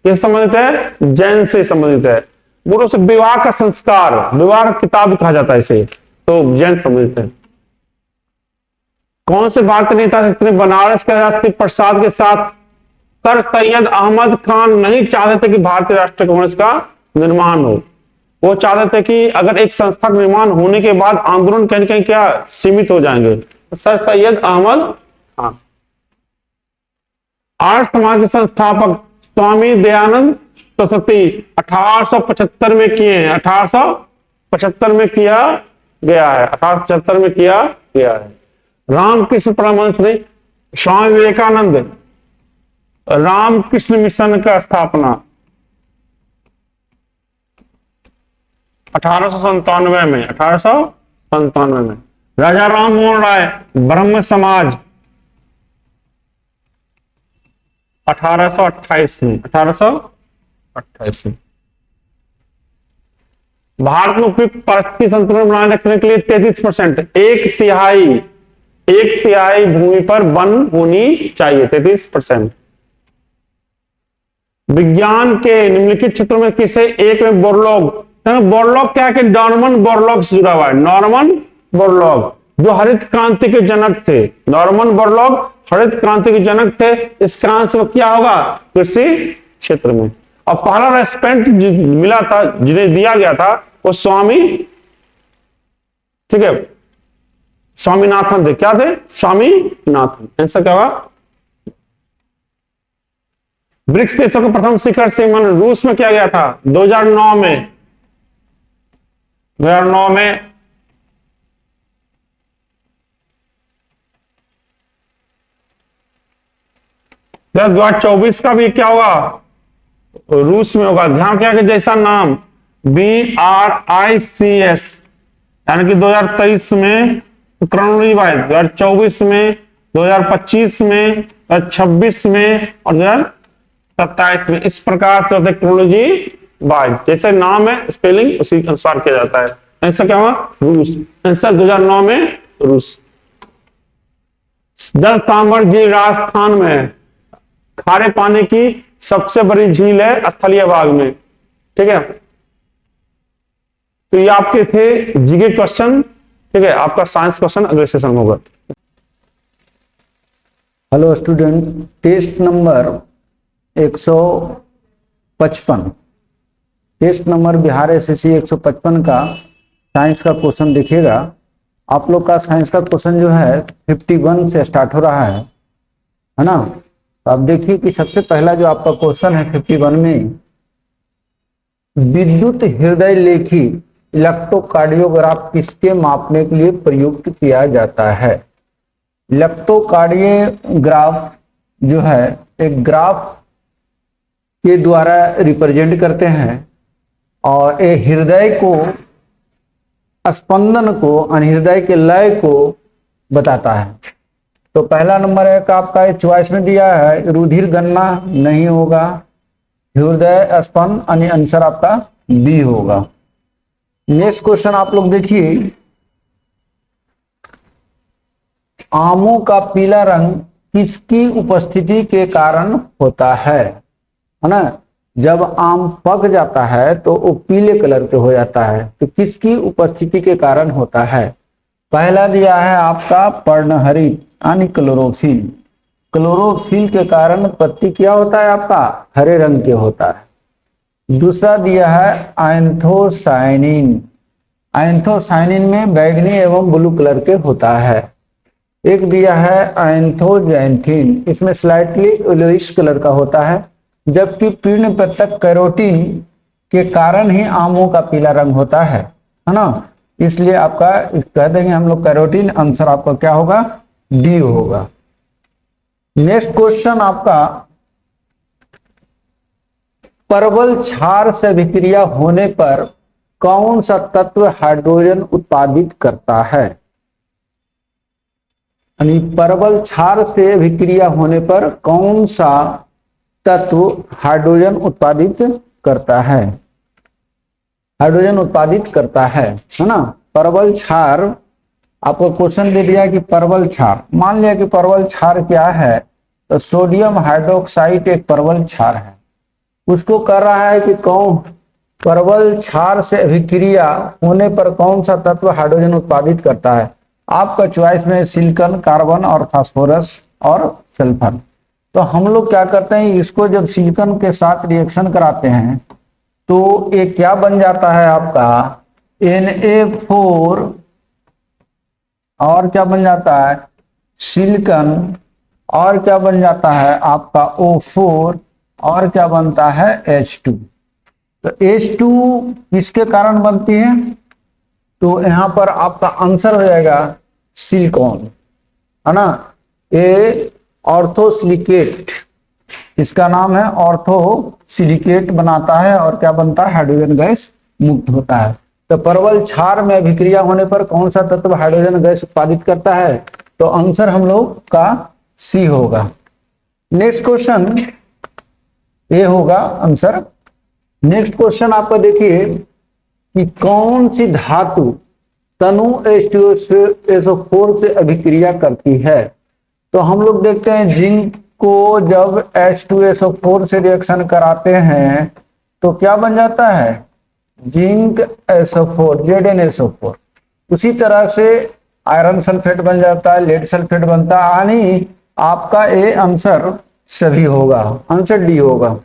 किस संबंधित है, जैन से संबंधित है। गुरु से विवाह का संस्कार, विवाह किताब कहा जाता है इसे, तो जैन संबंधित है। कौन से भारतीय नेता जिसने बनारस के राष्ट्रीय प्रसाद के साथ सर सैयद अहमद खान नहीं चाहते थे कि भारतीय राष्ट्रीय कांग्रेस का निर्माण हो, वो चाहते थे कि अगर एक संस्था का निर्माण होने के बाद आंदोलन कहीं कहीं क्या सीमित हो जाएंगे, तो सर सैयद अहमद खान। आर्य समाज के संस्थापक स्वामी दयानंद सरस्वती 1875 में किए हैं, 1875 में किया गया है, 1875 में किया गया है। रामकृष्ण परमहंस ने स्वामी विवेकानंद रामकृष्ण मिशन का स्थापना 1897 में, 1897 में। राजा राम मोहन राय ब्रह्म समाज 1828 में, 1828 में। भारत में उपयुक्त पारिस्थितिक संतुलन बनाए रखने के लिए 33%, एक तिहाई भूमि पर वन होनी चाहिए, 33%। विज्ञान के निम्नलिखित क्षेत्रों में किसे एक में बोरलॉग, बोरलॉग क्या है कि नॉर्मन बोरलॉग से जुड़ा हुआ है, नॉर्मन बोरलॉग जो हरित क्रांति के जनक थे। नॉर्मन बोरलॉग हरित क्रांति के जनक थे। इसका आंसर क्या होगा? कृषि क्षेत्र में। और पहला रेस्पेक्ट मिला था, जिन्हें दिया गया था, वो स्वामी, ठीक है, स्वामीनाथन थे। क्या थे? स्वामीनाथन। आंसर क्या होगा? ब्रिक्स देशों के प्रथम शिखर सम्मेलन रूस में किया गया था 2009 में। 2009 में 2024 का भी क्या होगा? रूस में होगा। ध्यान क्या, जैसा नाम BRICS, यानी कि 2023 में क्रोनोवाइज, 2024 में, 2025 में, 2026 में और 2027 में। इस प्रकार से होते क्रोनोलॉजी वाइज, जैसे नाम है स्पेलिंग उसी अनुसार किया जाता है। आंसर क्या हुआ? रूस। आंसर 2009 में रूस। जल साम्राज्य राजस्थान में खारे पानी की सबसे बड़ी झील है स्थलीय भाग में, ठीक है। तो ये आपके थे जीके क्वेश्चन, ठीक है। आपका साइंस क्वेश्चन अगले सेशन में होगा। Hello student, test number 155, test number Bihar SSC 155 का साइंस का क्वेश्चन देखिएगा। आप लोग का साइंस का क्वेश्चन जो है 51 से स्टार्ट हो रहा है ना। तो आप देखिए कि सबसे पहला जो आपका क्वेश्चन है 51 में, विद्युत हृदय लेखी इलेक्ट्रोकार्डियोग्राफ किसके मापने के लिए प्रयुक्त किया जाता है? इलेक्ट्रोकार्डियोग्राफ जो है एक ग्राफ के द्वारा रिप्रेजेंट करते हैं और ये हृदय को, स्पंदन को, हृदय के लय को बताता है। तो पहला नंबर है का आपका चॉइस में दिया है रुधिर गणना, नहीं होगा। हृदय स्पंदन, आंसर आपका बी होगा। नेक्स्ट क्वेश्चन आप लोग देखिए, आमों का पीला रंग किसकी उपस्थिति के कारण होता है ना। जब आम पक जाता है तो वो पीले कलर के हो जाता है, तो किसकी उपस्थिति के कारण होता है? पहला दिया है आपका पर्णहरित यानी क्लोरोफिल। क्लोरोफिल के कारण पत्ती क्या होता है आपका? हरे रंग के होता है। दूसरा दिया है एंथोसायनिन। एंथोसायनिन में बैंगनी एवं ब्लू कलर के होता है। एक दिया है एंथोजैंथिन, इसमें स्लाइटली येलोइश कलर का होता है। जबकि पीर्ण पत्तक कैरोटीन के कारण ही आमों का पीला रंग होता है ना। इसलिए आपका कह देंगे हम लोग कैरोटीन। आंसर आपका क्या होगा? डी होगा। नेक्स्ट क्वेश्चन आपका, परवल क्षार से अभिक्रिया होने पर कौन सा तत्व हाइड्रोजन उत्पादित करता है? यानी परवल क्षार से अभिक्रिया होने पर कौन सा तत्व हाइड्रोजन उत्पादित करता है? हाइड्रोजन उत्पादित करता है ना। परवल क्षार आपको क्वेश्चन दे दिया कि परवल क्षार, मान लिया कि परवल क्षार क्या है, तो सोडियम हाइड्रोक्साइड एक परवल क्षार है। उसको कर रहा है कि कौन परवल क्षार से अभिक्रिया होने पर कौन सा तत्व हाइड्रोजन उत्पादित करता है? आपका चॉइस में सिलिकॉन, कार्बन और फास्फोरस और सल्फर। तो हम लोग क्या करते हैं, इसको जब सिलिकॉन के साथ रिएक्शन कराते हैं तो ये क्या बन जाता है आपका Na4, और क्या बन जाता है सिलिकॉन, और क्या बन जाता है आपका O4, और क्या बनता है H2। तो H2 किसके कारण बनती है? तो यहां पर आपका आंसर हो जाएगा सिलिकॉन, है ना। ये ऑर्थोसिलिकेट, इसका नाम है ऑर्थोसिलिकेट बनाता है और क्या बनता है? हाइड्रोजन गैस मुक्त होता है। तो परवल क्षार में अभिक्रिया होने पर कौन सा तत्व हाइड्रोजन गैस उत्पादित करता है? तो आंसर हम लोग का सी होगा। नेक्स्ट क्वेश्चन ये होगा आंसर। नेक्स्ट क्वेश्चन आपका देखिए कि कौन सी धातु तनु H2SO4 से अभिक्रिया करती है? तो हम लोग देखते हैं जिंक को जब H2SO4 से रिएक्शन कराते हैं तो क्या बन जाता है? Zinc SO4, ZnSO4। उसी तरह से आयरन सल्फेट बन जाता है, लेड सल्फेट बनता है, यानी आपका ए आंसर सभी होगा, आंसर डी होगा।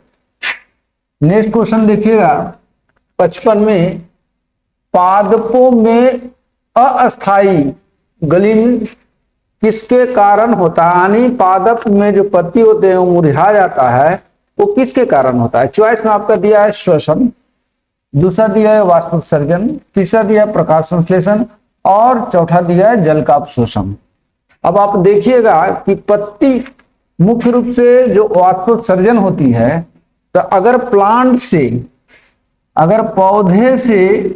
नेक्स्ट क्वेश्चन देखिएगा 55 में, पादपों में अस्थाई गलन किसके कारण होता है, यानी पादप में जो पत्ती होते हैं वो मुरझा जाता है, वो किसके कारण होता है। चॉइस में आपका दिया है श्वसन, दूसरा दिया है वाष्पोत्सर्जन, तीसरा दिया है प्रकाश संश्लेषण और चौथा दिया है जल का अवशोषण। अब आप देखिएगा कि पत्ती मुख्य रूप से जो वाष्पोत्सर्जन होती है, तो अगर प्लांट से, अगर पौधे से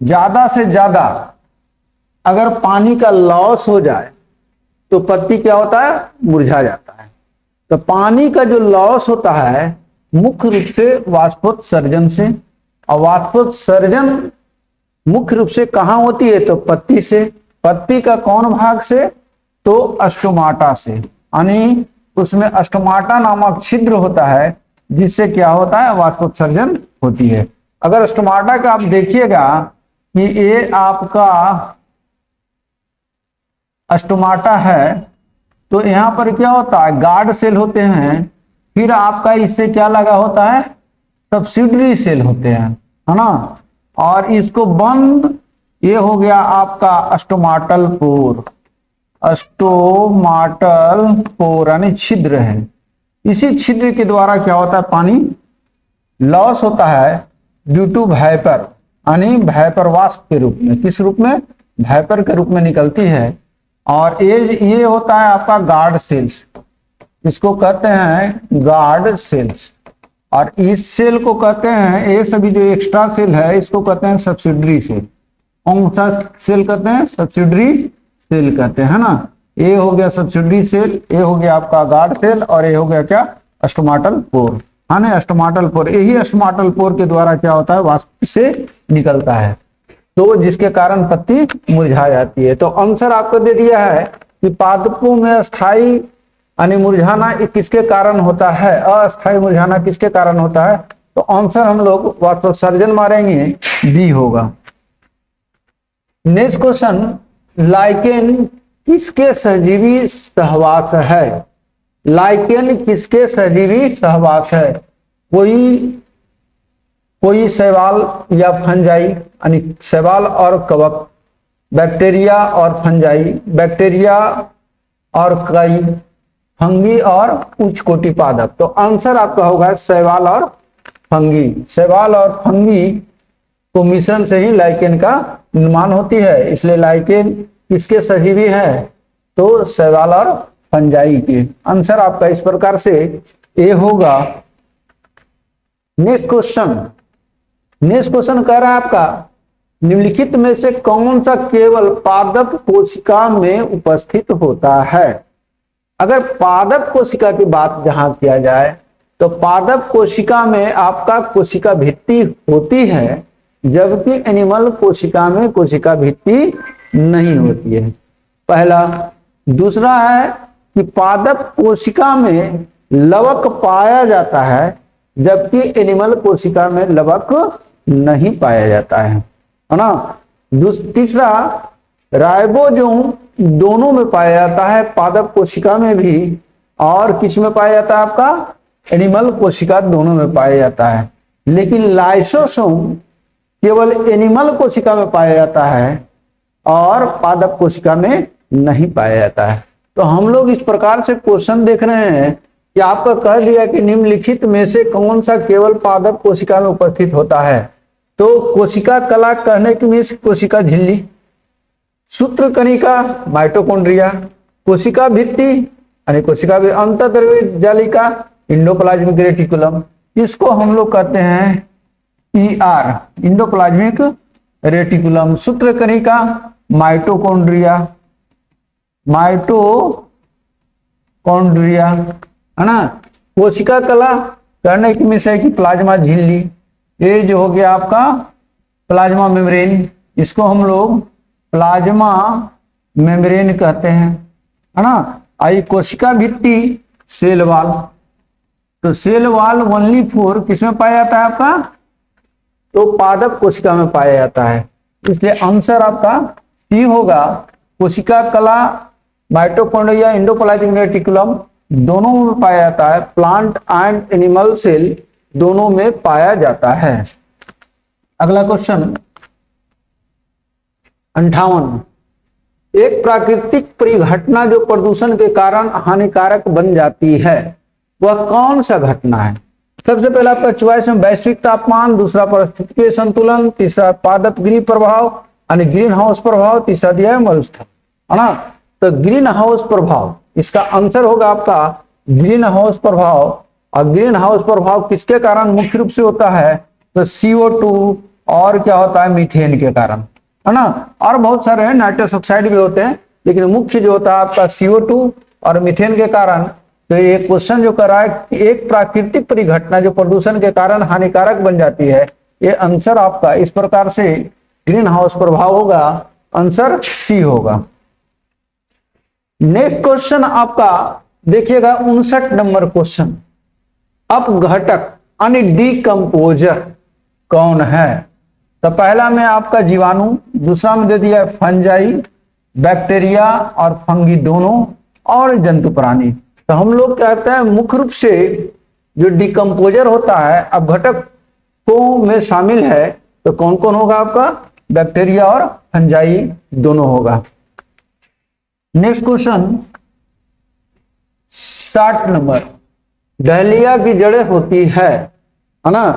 ज्यादा अगर पानी का लॉस हो जाए तो पत्ती क्या होता है, मुरझा जाता है। तो पानी का जो लॉस होता है मुख्य रूप से वाष्पोत्सर्जन से, और वाष्पोत्सर्जन मुख्य रूप से कहां होती है, तो पत्ती से। पत्ती का कौन भाग से, तो स्टोमाटा से, यानी उसमें स्टोमाटा नामक छिद्र होता है जिससे क्या होता है, वाष्पोत्सर्जन होती है। अगर स्टोमाटा का आप देखिएगा कि ये आपका स्टोमाटा है, तो यहां पर क्या होता है, गार्ड सेल होते हैं, फिर आपका इससे क्या लगा होता है, सब्सिडरी सेल होते हैं, है ना। और इसको बंद, ये हो गया आपका स्टोमाटल पोर, स्टोमाटल पोर यानी छिद्र है। इसी छिद्र के द्वारा क्या होता है, पानी लॉस होता है ड्यू टू वाइपर, यानी वाइपर वाष्प के रूप में। किस रूप में, वाइपर के रूप में निकलती है। और ये होता है आपका गार्ड सेल्स, इसको कहते हैं गार्ड सेल्स। और इस सेल को कहते हैं, ये सभी जो एक्स्ट्रा सेल है इसको कहते हैं सब्सिडरी सेल। कौन सा सेल कहते हैं, सब्सिडरी सेल कहते हैं ना। ये हो गया सब्सिडरी सेल, ये हो गया आपका गार्ड सेल, और ये हो गया क्या, स्टोमाटल पोर, है ना। स्टोमाटल पोर, यही स्टोमाटल पोर के द्वारा क्या होता है, वाष्प से निकलता है, तो जिसके कारण पत्ती मुरझा जाती है। तो आंसर आपको दे दिया है कि पादपों में अस्थाई यानी मुरझाना किसके कारण होता है, अस्थाई मुरझाना किसके कारण होता है। तो आंसर हम लोग वाष्पोत्सर्जन मारेंगे, बी होगा। नेक्स्ट क्वेश्चन, लाइकेन किसके सजीवी सहवास है। लाइकेन किसके सजीवी सहवास है, कोई शैवाल या फंजाई, यानी शैवाल और कवक, बैक्टीरिया और फंजाई, बैक्टीरिया और कई, फंगी और उच्च कोटि पादप। तो आंसर आपका होगा शैवाल और फंगी। शैवाल और फंगी को मिश्रण से ही लाइकेन का निर्माण होती है, इसलिए लाइकेन किसके सजीवी है, तो शैवाल और फंजाई के। आंसर आपका इस प्रकार से ए होगा। नेक्स्ट क्वेश्चन कह रहा है आपका, निम्नलिखित में से कौन सा केवल पादप कोशिका में उपस्थित होता है। अगर पादप कोशिका की बात जहां किया जाए तो पादप कोशिका में आपका कोशिका भित्ति होती है, जबकि एनिमल कोशिका में कोशिका भित्ति नहीं होती है, पहला। दूसरा है कि पादप कोशिका में लवक पाया जाता है, जबकि एनिमल कोशिका में लवक नहीं पाया जाता है ना। तीसरा, राइबोसोम दोनों में पाया जाता है, पादप कोशिका में भी और किस में पाया जाता है, आपका एनिमल कोशिका दोनों में पाया जाता है, लेकिन लाइसोसोम केवल एनिमल कोशिका में पाया जाता है और पादप कोशिका में नहीं पाया जाता है। तो हम लोग इस प्रकार से क्वेश्चन देख रहे हैं कि आपका कह दिया कि निम्नलिखित में से कौन सा केवल पादप कोशिका में उपस्थित होता है। तो कोशिका कला कहने की मीन्स कोशिका झिल्ली, सूत्र कणिका माइटोकॉन्ड्रिया, कोशिका भित्ति यानी कोशिका अंतर्द्रव्य जालिका इंडोप्लाज्मिक रेटिकुलम, इसको हम लोग कहते हैं ER इंडोप्लाज्मिक रेटिकुलम। सूत्र कणिका माइटोकॉन्ड्रिया है ना। कोशिका कला करने की विषय की प्लाज्मा झिल्ली, ये जो हो गया आपका प्लाज्मा मेम्ब्रेन, इसको हम लोग प्लाज्मा मेम्ब्रेन कहते हैं, है ना। आई कोशिका भित्ति सेल वाल, तो सेल वाल ओनली फोर किसमें पाया जाता है आपका, तो पादप कोशिका में पाया जाता है, इसलिए आंसर आपका सी होगा कोशिका कला, माइटोकॉन्ड्रिया, एंडोप्लाज्मिक रेटिकुलम दोनों में पाया जाता है। प्लांट एंड एनिमल सेल दोनों में पाया जाता है। अगला क्वेश्चन 58, एक प्राकृतिक परिघटना जो प्रदूषण के कारण हानिकारक बन जाती है वह कौन सा घटना है? सबसे पहला आपका चॉइस में वैश्विक तापमान, दूसरा परिस्थितिकीय संतुलन, तीसरा पादप गृह प्रभाव यानी ग्रीन हाउस प्रभाव, तीसरा दिया है मरुस्थल, है ना। तो ग्रीन हाउस प्रभाव इसका आंसर होगा आपका ग्रीन हाउस प्रभाव। और ग्रीन हाउस प्रभाव किसके कारण मुख्य रूप से होता है? तो CO2 और क्या होता है? मीथेन के कारण, है ना। और बहुत सारे हैं, नाइट्रस ऑक्साइड भी होते हैं, लेकिन मुख्य जो होता है आपका CO2 और मीथेन के कारण। तो ये क्वेश्चन जो कर रहा है कि एक प्राकृतिक परिघटना जो प्रदूषण के कारण हानिकारक बन जाती है, ये आंसर आपका इस प्रकार से ग्रीन हाउस प्रभाव होगा, आंसर सी होगा। नेक्स्ट क्वेश्चन आपका देखिएगा 59 नंबर क्वेश्चन, अपघटक यानी डीकंपोजर कौन है? तो पहला में आपका जीवाणु, दूसरा में दे दिया है फंजाई, बैक्टीरिया और फंगी दोनों, और जंतु प्राणी। तो हम लोग कहते हैं मुख्य रूप से जो डिकम्पोजर होता है अपघटकों में शामिल है, तो कौन कौन होगा आपका? बैक्टीरिया और फंजाई दोनों होगा। नेक्स्ट क्वेश्चन 60 नंबर, डहलिया की जड़ें होती है ना।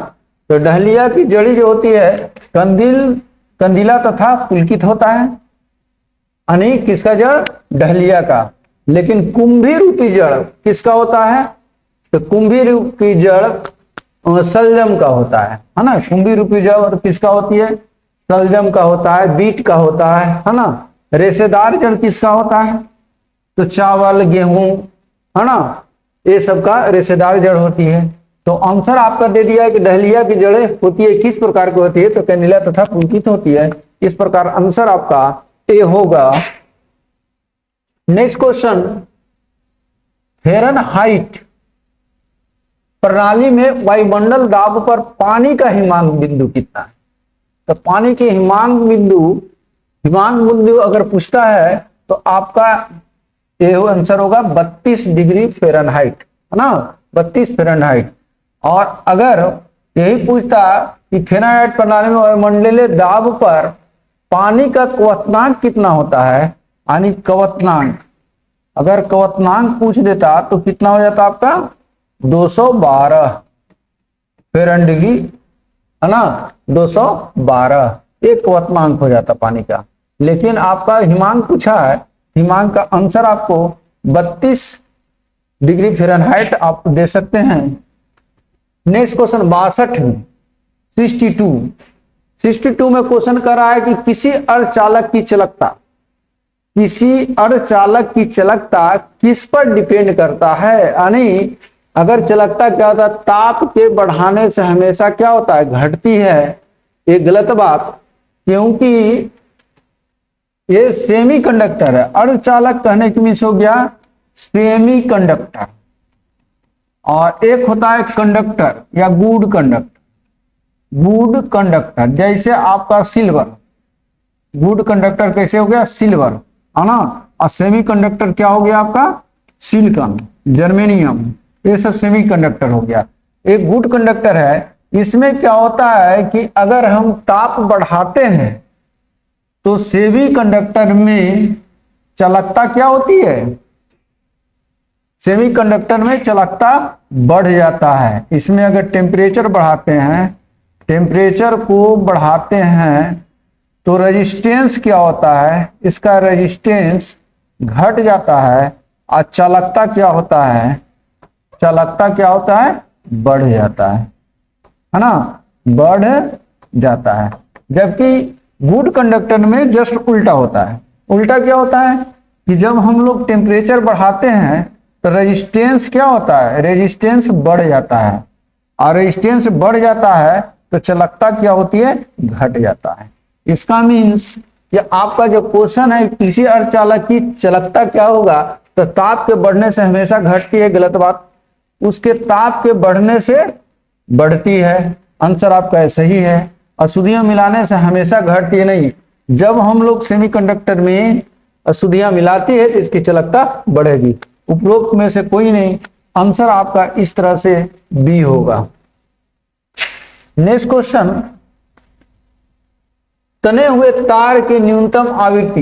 तो डहलिया की जड़ी जो होती है कंदीला तथा पुलकित होता है, यानी किसका जड़? डहलिया का। लेकिन कुंभी रूपी जड़ किसका होता है? तो कुंभी रूपी जड़ सलजम का होता है ना। कुंभी रूपी जड़ किसका होती है? सलजम का होता है, बीट का होता है ना। रेशेदार जड़ किसका होता है? तो चावल, गेहूं, है ना, ये सब का रेशेदार जड़ होती है। तो आंसर आपका दे दिया है कि डहलिया की जड़ें होती है, किस प्रकार की होती है? तो कंदीला तथा पुलकित होती है। इस प्रकार आंसर आपका ए होगा। नेक्स्ट क्वेश्चन, फ़ारेनहाइट प्रणाली में वायुमंडल दाब पर पानी का हिमांक बिंदु कितना है? तो पानी के हिमांक बिंदु अगर पूछता है तो आपका ये आंसर होगा 32 डिग्री फ़ारेनहाइट, है ना, 32 फ़ारेनहाइट। और अगर यही पूछता कि फ़ारेनहाइट प्रणाली में वायुमंडलीय दाब पर पानी का क्वथनांक कितना होता है, यानी क्वथनांक, अगर क्वथनांक पूछ देता तो कितना हो जाता आपका? 212 फ़ारेनहाइट डिग्री, है ना, 212 एक क्वथनांक हो जाता पानी का। लेकिन आपका हिमांक पूछा है, हिमांक का आंसर आपको 32 डिग्री फ़ारेनहाइट आप दे सकते हैं। नेक्स्ट क्वेश्चन 62 में 62 में क्वेश्चन कर रहा है कि किसी अर्धचालक की चालकता किस पर डिपेंड करता है? यानी अगर चालकता क्या होता है? ताप के बढ़ाने से हमेशा क्या होता है? घटती है। ये गलत बात, क्योंकि ये सेमी कंडक्टर है। अर्धचालक कहने की मीन्स हो गया सेमी कंडक्टर, और एक होता है कंडक्टर या गुड कंडक्टर, जैसे आपका सिल्वर, गुड कंडक्टर कैसे हो गया? सिल्वर, है ना। और सेमी कंडक्टर क्या हो गया आपका? सिलिकॉन, जर्मेनियम, ये सब सेमी कंडक्टर हो गया। एक गुड कंडक्टर है, इसमें क्या होता है कि अगर हम ताप बढ़ाते हैं तो सेमी कंडक्टर में चालकता क्या होती है? सेमी कंडक्टर में चालकता बढ़ जाता है। इसमें अगर टेम्परेचर को बढ़ाते हैं तो रेजिस्टेंस क्या होता है? इसका रेजिस्टेंस घट जाता है, और चालकता क्या होता है? बढ़ जाता है ना, बढ़ जाता है। जबकि गुड कंडक्टर में जस्ट उल्टा होता है। उल्टा क्या होता है कि जब हम लोग टेम्परेचर बढ़ाते हैं तो रेजिस्टेंस क्या होता है? रेजिस्टेंस बढ़ जाता है, और रेजिस्टेंस बढ़ जाता है तो चालकता क्या होती है? घट जाता है। इसका मीन्स ये आपका जो क्वेश्चन है किसी अर्धचालक की चालकता क्या होगा? तो ताप के बढ़ने से हमेशा घटती है, गलत बात। उसके ताप के बढ़ने से बढ़ती है, आंसर आपका सही है। अशुद्धियों मिलाने से हमेशा घटती है नहीं, जब हम लोग सेमीकंडक्टर में अशुद्धियां मिलाती है तो इसकी चालकता बढ़ेगी। उपरोक्त में से कोई नहीं, आंसर आपका इस तरह से बी होगा। नेक्स्ट क्वेश्चन, तने हुए तार के न्यूनतम आवृत्ति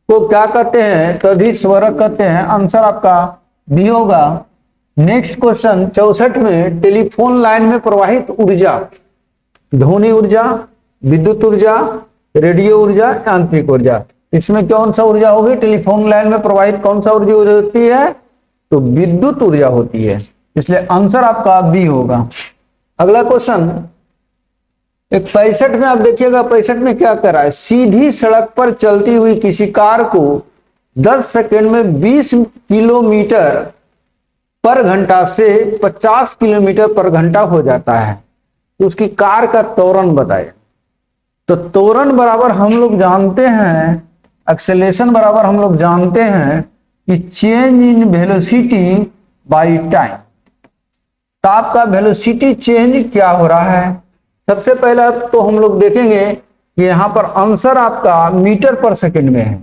को क्या कहते हैं? तदिस्वरक कहते हैं। आंसर आपका बी होगा। नेक्स्ट क्वेश्चन 64 में, टेलीफोन लाइन में प्रवाहित ऊर्जा ध्वनि ऊर्जा, विद्युत ऊर्जा, रेडियो ऊर्जा, यांत्रिक ऊर्जा, इसमें कौन सा ऊर्जा होगी? टेलीफोन लाइन में प्रवाहित कौन सा ऊर्जा होती है? तो विद्युत ऊर्जा होती है, इसलिए आंसर आपका बी होगा। अगला क्वेश्चन एक 65 में, आप देखिएगा 65 में क्या कर रहा है? सीधी सड़क पर चलती हुई किसी कार को 10 सेकंड में 20 किलोमीटर पर घंटा से 50 किलोमीटर पर घंटा हो जाता है, तो उसकी कार का त्वरण बताए। तो त्वरण बराबर हम लोग जानते हैं, एक्सेलेरेशन बराबर हम लोग जानते हैं कि change in velocity by time. तो आपका वेलोसिटी चेंज क्या हो रहा है? सबसे पहला तो हम लोग देखेंगे कि यहां पर आंसर आपका मीटर पर सेकंड में है,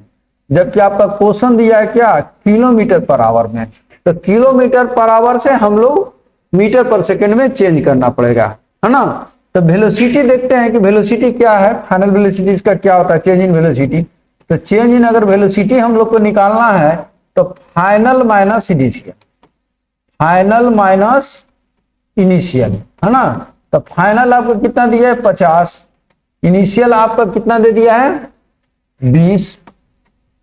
जबकि आपका क्वेश्चन दिया है क्या? किलोमीटर पर आवर में। तो किलोमीटर पर आवर से हम लोग मीटर पर सेकंड में चेंज करना पड़ेगा, है ना। तो वेलोसिटी देखते हैं कि वेलोसिटी क्या है, फाइनल वेलोसिटी इसका क्या होता है? Change in velocity. तो चेंज इन अगर वेलोसिटी हम लोग को निकालना है तो final minus initial, final minus initial, है ना। तो फाइनल आपको कितना दिया है? 50। इनिशियल आपका कितना दे दिया है? 20,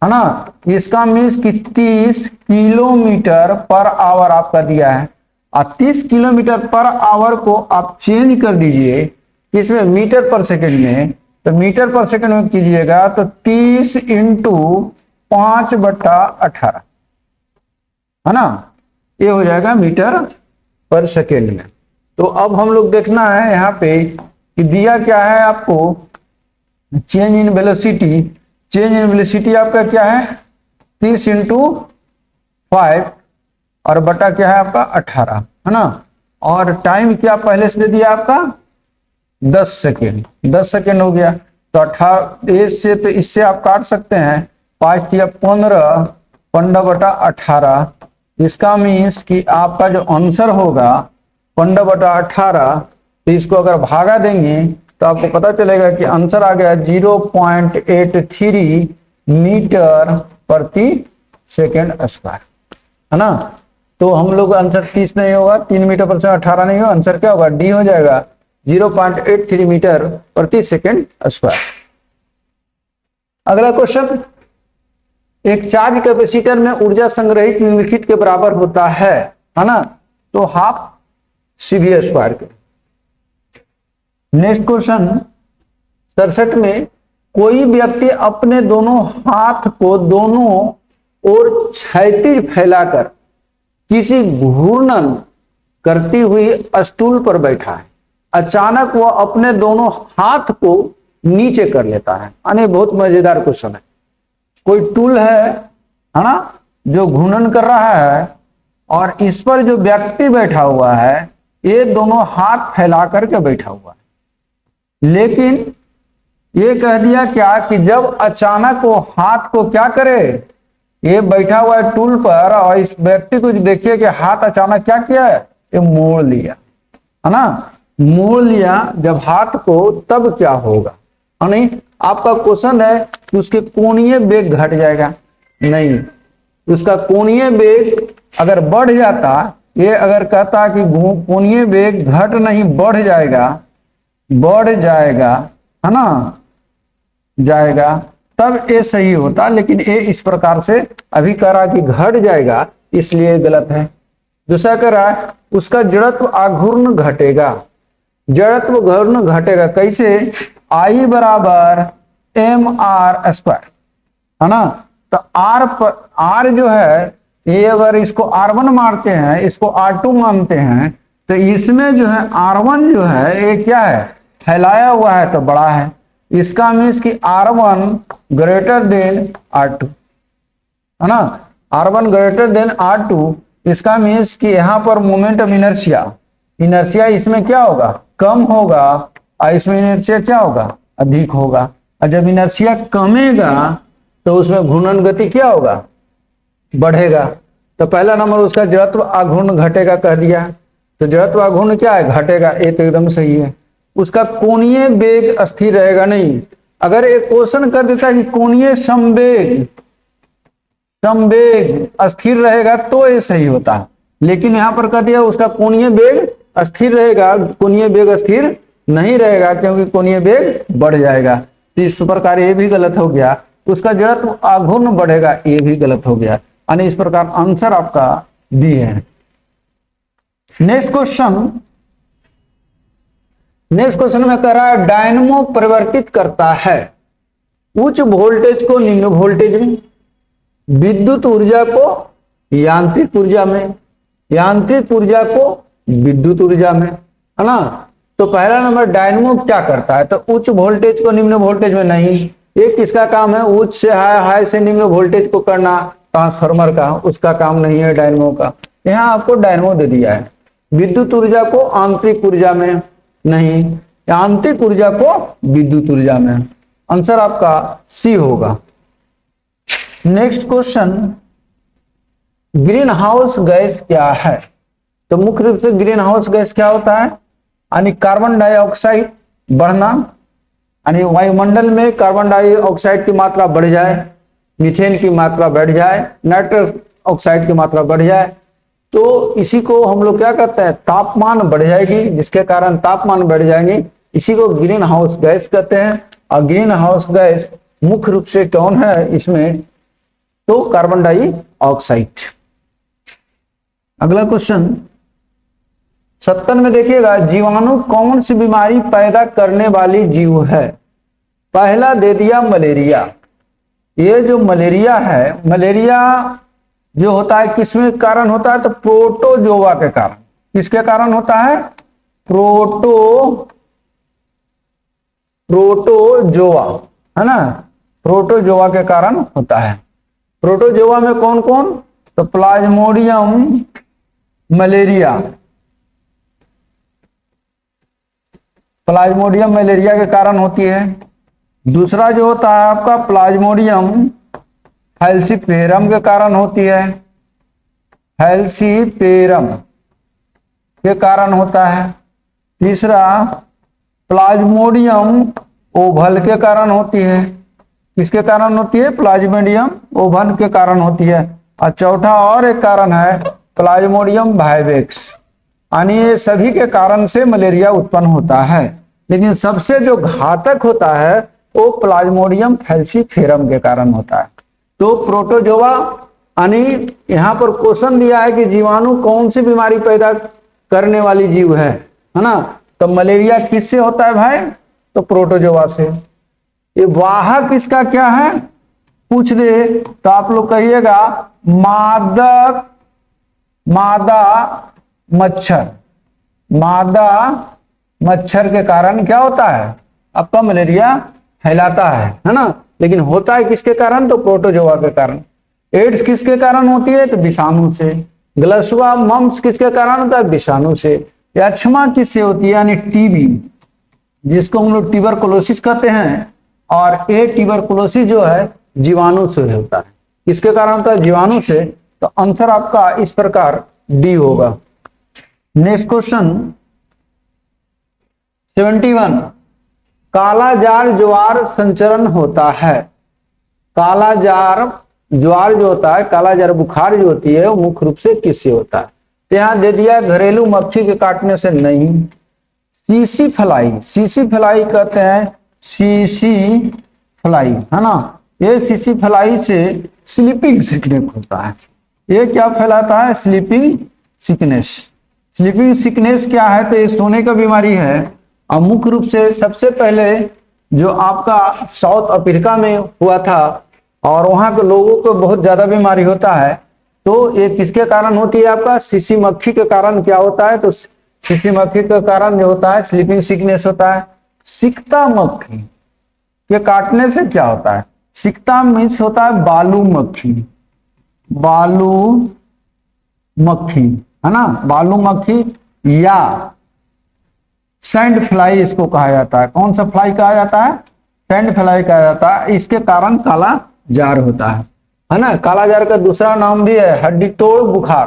है ना। इसका मीन्स कि 30 किलोमीटर पर आवर आपका दिया है, और 30 किलोमीटर पर आवर को आप चेंज कर दीजिए इसमें मीटर पर सेकंड में। तो मीटर पर सेकंड में कीजिएगा तो 30 इंटू 5/18, है ना, ये हो जाएगा मीटर पर सेकंड में। तो अब हम लोग देखना है यहाँ पे कि दिया क्या है आपको? Change in velocity. Change in velocity आपका क्या है? 30 इंटू 5 और बटा क्या है आपका? 18, है ना। और टाइम क्या पहले से दे दिया आपका? 10 सेकेंड। 10 सेकेंड हो गया। तो 18 से तो इससे आप काट सकते हैं, 5 या 15, 15/18। इसका मीन्स कि आपका जो आंसर होगा 15/18, तो इसको अगर भागा देंगे तो आपको पता चलेगा कि आंसर आ गया 0.83 मीटर प्रति सेकेंड स्क्वायर, है ना। तो हम लोग आंसर 30 नहीं होगा, 3 मीटर पर सेकंड 18 नहीं होगा, आंसर क्या होगा? डी हो जाएगा, 0.83 मीटर प्रति सेकेंड स्क्वायर। अगला क्वेश्चन, एक चार्ज कैपेसिटर में ऊर्जा संग्रहित निम्नलिखित के बराबर होता है ना। तो हाफ CV स्क्वायर के। नेक्स्ट क्वेश्चन 67 में, कोई व्यक्ति अपने दोनों हाथ को दोनों ओर क्षैतिज फैलाकर किसी घूर्णन करती हुई स्टूल पर बैठा है। अचानक वह अपने दोनों हाथ को नीचे कर लेता है। यानी बहुत मजेदार क्वेश्चन है। कोई टूल है ना, जो घूर्णन कर रहा है, और इस पर जो व्यक्ति बैठा हुआ है ये दोनों हाथ फैला करके बैठा हुआ है, लेकिन ये कह दिया क्या कि जब अचानक वो हाथ को क्या करे, ये बैठा हुआ है टूल पर, और इस व्यक्ति को देखिए कि हाथ अचानक क्या किया है? ये मोड़ लिया, है ना। मोड़ लिया जब हाथ को, तब क्या होगा? नहीं, आपका क्वेश्चन है कि उसके कोणीय वेग घट जाएगा? नहीं, उसका कोणीय वेग अगर बढ़ जाता, ये अगर कहता कि कोणीय वेग घट नहीं बढ़ जाएगा, बढ़ जाएगा, है ना, जाएगा, तब ये सही होता। लेकिन ये इस प्रकार से अभी कह रहा कि घट जाएगा, इसलिए गलत है। दूसरा कह रहा है उसका जड़त्व आघूर्ण घटेगा। जड़त्व घूर्ण घटेगा कैसे? I बराबर mr स्क्वायर, है ना। तो R जो है, ये अगर इसको R1 मारते हैं, इसको R2 मानते हैं, तो इसमें जो है R1 जो है ये क्या है? फैलाया हुआ है तो बड़ा है। इसका मीन्स कि R1 ग्रेटर देन R2, है ना। R1 ग्रेटर देन R2, इसका मीन्स कि यहाँ पर मोमेंट ऑफ इनर्शिया इसमें क्या होगा? कम होगा, और इसमें इनर्शिया क्या होगा? अधिक होगा। और जब इनर्शिया कमेगा तो उसमें घूर्णन गति क्या होगा, बढ़ेगा। तो पहला नंबर उसका जड़त्व आघूर्ण घटेगा कह दिया, तो जड़त्व आघूर्ण क्या है, घटेगा, ये तो एकदम सही है। उसका कोणीय वेग स्थिर रहेगा नहीं। अगर एक क्वेश्चन कर देता है कि कोणीय संवेग स्थिर रहेगा तो ये सही होता है, लेकिन यहां पर कह दिया उसका कोणीय वेग स्थिर रहेगा, कोणीय वेग स्थिर नहीं रहेगा क्योंकि कोणीय वेग बढ़ जाएगा। तो इस प्रकार ये भी गलत हो गया। उसका जड़त्व आघूर्ण बढ़ेगा, ये भी गलत हो गया। यानी इस प्रकार आंसर आपका बी है। नेक्स्ट क्वेश्चन में कह रहा है डायनमो परिवर्तित करता है उच्च वोल्टेज को निम्न वोल्टेज में, विद्युत ऊर्जा को यांत्रिक ऊर्जा में, यांत्रिक ऊर्जा को विद्युत ऊर्जा में, है ना। तो पहला नंबर डायनमो क्या करता है, तो उच्च वोल्टेज को निम्न वोल्टेज में नहीं। ये किसका काम है, उच्च से हाई, हाई से निम्न वोल्टेज को करना ट्रांसफार्मर का, उसका काम नहीं है डायनमो का। यहाँ आपको डायनमो दे दिया है। विद्युत ऊर्जा को आंतरिक ऊर्जा में नहीं, आंतरिक ऊर्जा को विद्युत ऊर्जा में। आंसर आपका सी होगा। Next question, green house gas क्या है, तो मुख्य रूप से ग्रीन हाउस गैस क्या होता है, यानी कार्बन डाइऑक्साइड बढ़ना, यानी वायुमंडल में कार्बन डाइऑक्साइड की मात्रा बढ़ जाए, मीथेन की मात्रा बढ़ जाए, नाइट्रस ऑक्साइड की मात्रा बढ़ जाए, तो इसी को हम लोग क्या कहते हैं, तापमान बढ़ जाएगी, जिसके कारण तापमान बढ़ जाएंगे, इसी को ग्रीन हाउस गैस कहते हैं। और ग्रीन हाउस गैस मुख्य रूप से कौन है इसमें, तो कार्बन डाइऑक्साइड। अगला क्वेश्चन 70 में देखिएगा, जीवाणु कौन सी बीमारी पैदा करने वाली जीव है। पहला दे दिया मलेरिया। ये जो मलेरिया है, मलेरिया जो होता है किसमें कारण होता है, तो प्रोटोजोआ के कारण। किसके कारण होता है, प्रोटोजोआ, है ना, प्रोटोजोआ के कारण होता है। प्रोटोजोआ में कौन कौन, तो प्लाज्मोडियम मलेरिया, प्लाज्मोडियम मलेरिया के कारण होती है। दूसरा जो होता है आपका प्लाज्मोडियम फैल्सीपेरम के कारण होती है, फैल्सीपेरम के कारण होता है। तीसरा प्लाज्मोडियम ओवल के कारण होती है। किसके कारण होती है, प्लाज्मोडियम ओवल के कारण होती है। और चौथा और एक कारण है प्लाज्मोडियम वाइवेक्स, यानी ये सभी के कारण से मलेरिया उत्पन्न होता है, लेकिन सबसे जो घातक होता है वो प्लाज्मोडियम फैल्सीफेरम के कारण होता है। तो प्रोटोजोआ, यानी यहाँ पर क्वेश्चन दिया है कि जीवाणु कौन सी बीमारी पैदा करने वाली जीव है ना। तो मलेरिया किससे होता है भाई, तो प्रोटोजोआ से। ये वाहक इसका क्या है पूछ दे तो आप लोग कहिएगा मादा मच्छर। मादा मच्छर के कारण क्या होता है, आपका मलेरिया फैलाता है ना। लेकिन होता है किसके कारण, तो प्रोटोजोआ के कारण। एड्स किसके कारण होती है, तो विषाणु से। ग्लसुआ मम्प्स किसके कारण होता है, विषाणु से। यक्षमा किससे होती है, यानी टीबी, जिसको हम लोग ट्यूबरकुलोसिस कहते हैं। और ये ट्यूबरकुलोसिस जो है जीवाणु से होता है। किसके कारण होता है, जीवाणु से। तो आंसर आपका इस प्रकार डी होगा। नेक्स्ट क्वेश्चन 71, काला जार ज्वार संचरण होता है। काला जार ज्वार जो होता है, काला जार बुखार जो होती है वो मुख्य रूप से किससे होता है, तो यहां दे दिया घरेलू मक्खी के काटने से नहीं। सीसी फ्लाई, सीसी फ्लाई कहते हैं, सीसी फ्लाई, है ना। ये सीसी फ्लाई से स्लीपिंग सिकनेस होता है। ये क्या फैलाता है, स्लीपिंग सिकनेस। स्लीपिंग सिकनेस क्या है, तो ये सोने का बीमारी है। और मुख्य रूप से सबसे पहले जो आपका साउथ अफ्रीका में हुआ था और वहां के लोगों को बहुत ज्यादा बीमारी होता है। तो ये किसके कारण होती है, आपका सीसी मक्खी के कारण क्या होता है, तो सीसी मक्खी के कारण जो होता है स्लीपिंग सिकनेस होता है। सिकता मक्खी के काटने से क्या होता है, सिकता मीन्स होता है बालू मक्खी, बालू मक्खी, है ना, बालू मक्खी या सैंड फ्लाई इसको कहा जाता है। कौन सा फ्लाई कहा जाता है, सैंड फ्लाई कहा जाता है। इसके कारण काला जार होता है ना। काला जार का दूसरा नाम भी है हड्डी तोड़ बुखार,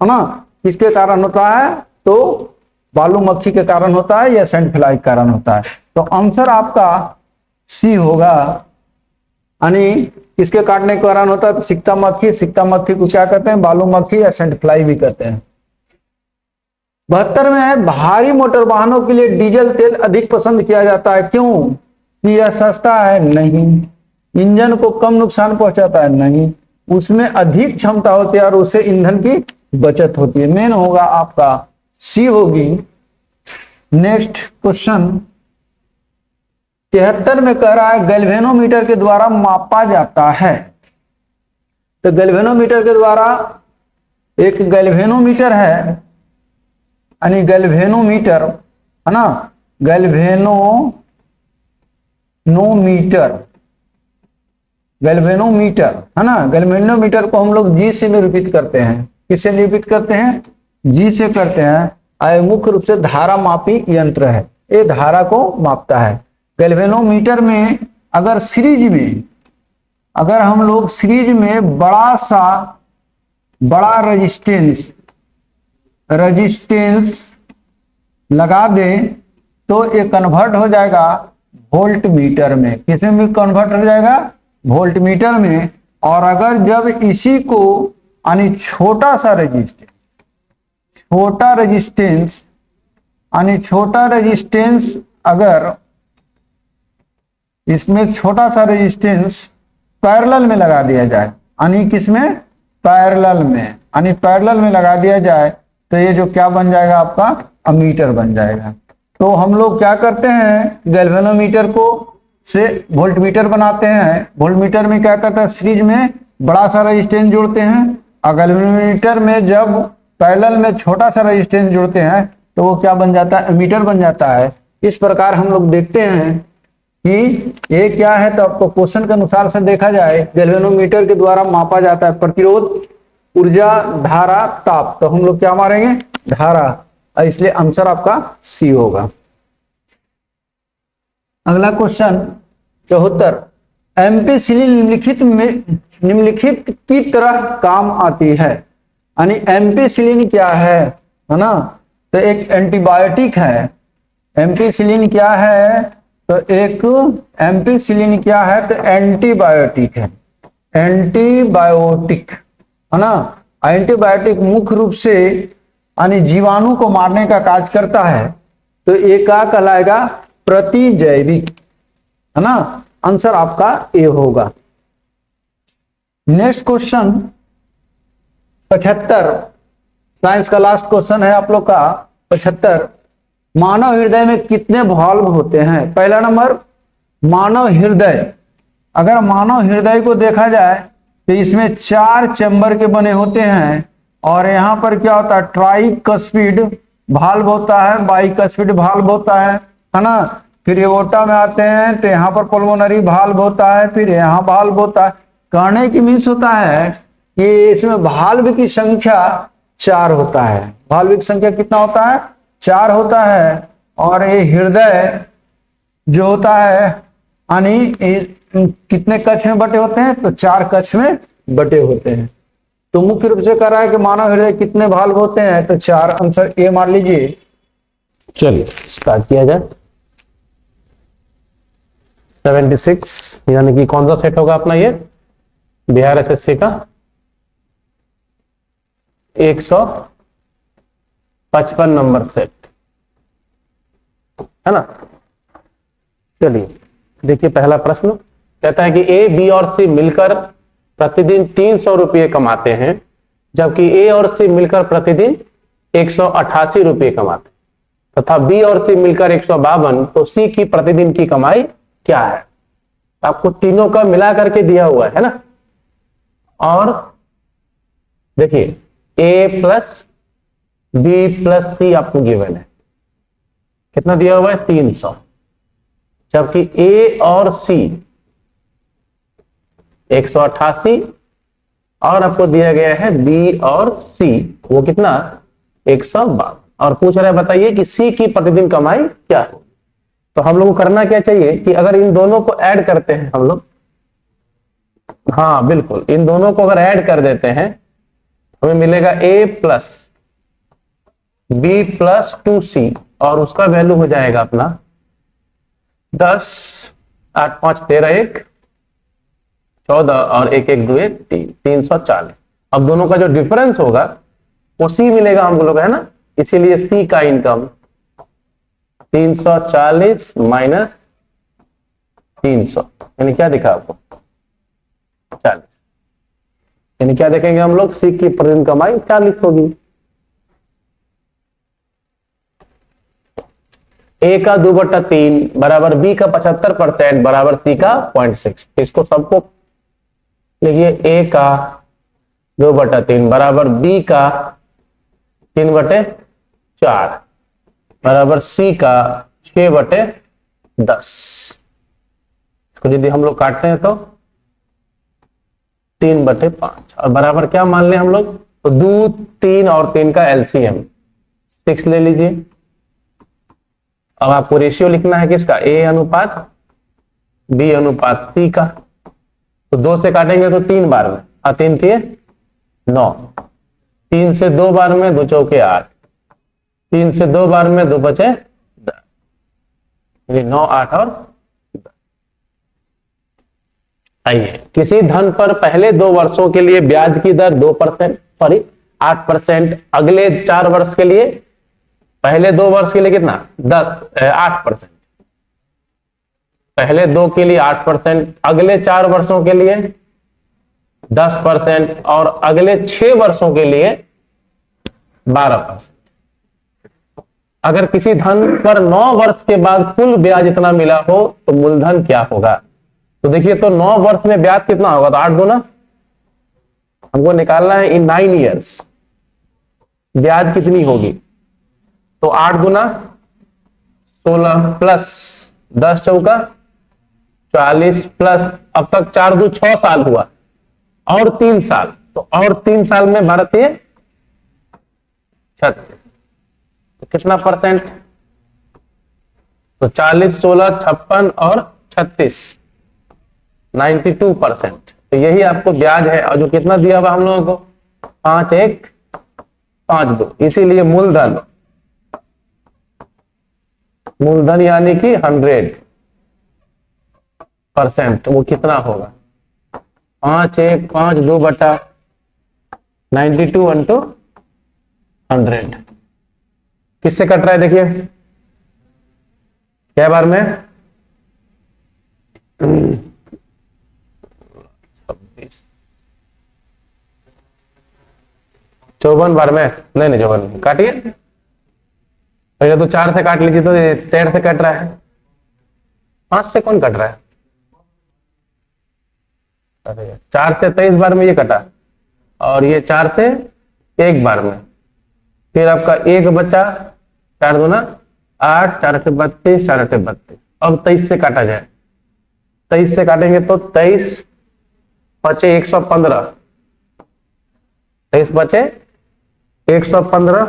है ना। किसके कारण होता है? तो बालू मक्खी के कारण होता है या सैंड फ्लाई के कारण होता है। तो आंसर आपका सी होगा। यानी किसके काटने के कारण होता है? तो सिक्ता मक्खी। सिक्ता मक्खी को क्या कहते हैं? बालू मक्खी या सैंड फ्लाई भी कहते हैं। 72 में है, भारी मोटर वाहनों के लिए डीजल तेल अधिक पसंद किया जाता है, क्यों? कि यह सस्ता है? नहीं। इंजन को कम नुकसान पहुंचाता है? नहीं। उसमें अधिक क्षमता होती है और उससे ईंधन की बचत होती है। मेन होगा आपका सी होगी। नेक्स्ट क्वेश्चन 73 में कह रहा है गैल्वेनोमीटर के द्वारा मापा जाता है। तो गैल्वेनोमीटर के द्वारा, एक गैल्वेनोमीटर है, यानी गैल्वेनोमीटर, है ना, गैल्वेनोमीटर, गैल्वेनोमीटर, है ना। गैल्वेनोमीटर को हम लोग जी से निरूपित करते हैं। किससे निरूपित करते हैं? जी से करते हैं। यह मुख्य रूप से धारा मापी यंत्र है, ये धारा को मापता है। गैल्वेनोमीटर में अगर सीरीज में, अगर हम लोग सीरीज में बड़ा रेजिस्टेंस लगा दें तो ये कन्वर्ट हो जाएगा वोल्ट मीटर में। किसमें भी कन्वर्ट हो जाएगा? वोल्ट मीटर में। और अगर जब इसी को, यानी छोटा रेजिस्टेंस अगर इसमें छोटा सा रेजिस्टेंस पैरेलल में लगा दिया जाए, यानी किसमें? पैरेलल में, यानी पैरेलल में लगा दिया जाए तो ये जो क्या बन जाएगा? आपका अमीटर बन जाएगा। तो हम लोग क्या करते हैं? गैल्वेनोमीटर को से वोल्टमीटर बनाते हैं। वोल्टमीटर में क्या करते हैं? सीरीज में बड़ा सा रेजिस्टेंस जोड़ते हैं, और गैल्वेनोमीटर में जब पैरेलल में छोटा सा रेजिस्टेंस जोड़ते हैं तो वो क्या बन जाता है? अमीटर बन जाता है। इस प्रकार हम लोग देखते हैं कि ये क्या है। तो आपको क्वेश्चन के अनुसार से देखा जाए, गैल्वेनोमीटर के द्वारा मापा जाता है प्रतिरोध, ऊर्जा, धारा, ताप। तो हम लोग क्या मारेंगे? धारा। इसलिए आंसर आपका सी होगा। अगला क्वेश्चन 74, एम्पिसिलिन निम्नलिखित की तरह काम आती है। यानी एम्पिसिलिन क्या है ना? तो एक एंटीबायोटिक है। एम्पिसिलिन क्या है? तो एक एम्पिसिलिन क्या है? तो एंटीबायोटिक है। एंटीबायोटिक, है ना। एंटीबायोटिक मुख्य रूप से यानी जीवाणु को मारने का कार्य करता है। तो ये क्या कहलाएगा? प्रतिजैविक, है ना। आंसर आपका ए होगा। नेक्स्ट क्वेश्चन 75, साइंस का लास्ट क्वेश्चन है आप लोग का 75। मानव हृदय में कितने वाल्व होते हैं? पहला नंबर मानव हृदय। अगर मानव हृदय को देखा जाए तो इसमें 4 चैम्बर के बने होते हैं। और यहाँ पर क्या होता है? ट्राइकस्पिड वाल्व होता है, बाइकस्पिड वाल्व होता है ना। फिर एओर्टा में आते हैं तो यहाँ पर पल्मोनरी वाल्व होता है, फिर यहाँ वाल्व होता है। कहने की मीन्स होता है कि इसमें वाल्व की संख्या 4 होता है। वाल्व की संख्या कितना होता है? 4 होता है। और ये हृदय जो होता है, यानी कितने कक्ष में बटे होते हैं? तो 4 कक्ष में बटे होते हैं। तो मुख्य रूप से कह रहा है कि मानव हृदय कितने वाल्व होते हैं? तो 4। आंसर ए मान लीजिए। चलिए स्टार्ट किया जाए। 76 यानी कि कौन सा सेट होगा अपना? ये बिहार एसएससी का 155 नंबर सेट, है ना। चलिए देखिए, पहला प्रश्न कहता है कि ए, बी और सी मिलकर प्रतिदिन 300 रुपये कमाते हैं, जबकि ए और सी मिलकर प्रतिदिन 188 रुपये कमाते हैं, तथा बी और सी मिलकर 152। तो सी की प्रतिदिन की कमाई क्या है? आपको तीनों का मिला करके दिया हुआ है ना। और देखिए ए प्लस बी प्लस सी आपको गिवन है। कितना दिया हुआ है? 300। जबकि ए और सी 188 और आपको दिया गया है बी और सी वो कितना? 152। और पूछ रहा है बताइए कि सी की प्रतिदिन कमाई क्या है। तो हम लोग को करना क्या चाहिए कि अगर इन दोनों को ऐड करते हैं हम लोग, हाँ बिल्कुल, इन दोनों को अगर ऐड कर देते हैं हमें मिलेगा a plus B plus 2c और उसका वैल्यू हो जाएगा अपना 10, 8 5 13 1 14 और 1 1 2 1 3 340। अब दोनों का जो डिफरेंस होगा वो c मिलेगा हम लोग, है ना, इसीलिए c का इनकम 340 माइनस 300 यानी क्या दिखा आपको 40, यानी क्या देखेंगे हम लोग, सी की प्रतिदिन कमाई 40 होगी। ए का 2/3 बराबर बी का 75% बराबर सी का 0.6। इसको सबको लिखिए, ए का 2/3 बराबर बी का 3/4 बराबर सी का 6/10। इसको यदि हम लोग काटते हैं तो 3/5 और बराबर क्या मान लें हम लोग, तो 2 3 और 3 का एलसीएम 6 ले लीजिए। अब आपको रेशियो लिखना है किसका, ए अनुपात बी अनुपात सी का। तो 2 से काटेंगे तो 3 बार में, 3 3 9, 3 से 2 बार में 2 चौके 8, 3 से 2 बार में 2 बचे 10, 9 8 और 10। आइए, किसी धन पर पहले 2 वर्षों के लिए ब्याज की दर 2%, सॉरी 8%, अगले 4 वर्ष के लिए, पहले 2 वर्ष के लिए कितना 8%, पहले 2 के लिए 8%, अगले 4 वर्षों के लिए 10% और अगले 6 वर्षों के लिए 12%। अगर किसी धन पर 9 वर्ष के बाद कुल ब्याज इतना मिला हो तो मूलधन क्या होगा। तो देखिए, तो 9 वर्ष में ब्याज कितना होगा, तो 8 गुना हमको निकालना है। इन 9 ईयर्स ब्याज कितनी होगी, तो 8 गुना 16 प्लस 10 चौका 40 प्लस, अब तक 4 2 6 साल हुआ और 3 साल, तो और 3 साल में भारतीय 36, तो कितना परसेंट, तो 40 16 56 और 36 92%। तो यही आपको ब्याज है, और जो कितना दिया हुआ हम लोगों को 5 1 5 2, इसीलिए मूलधन यानी कि 100% वो कितना होगा 5 1 5 2 बटा 92 इंटू 100। किससे कट रहा है देखिए, क्या बार में 54 बार में, नहीं 54 काटिए, पहले तो 4 से काट लीजिए, तो 13 से कट रहा है, 5 से कौन कट रहा है, अरे 4 से 23 बार में ये कटा, और ये 4 से 1 बार में, फिर आपका 1 बचा, 4 दूना 8, 4 8 32, 4 8 32। अब 23 से काटा जाए, 23 से काटेंगे तो 23 बचे 115, 23 बचे 115,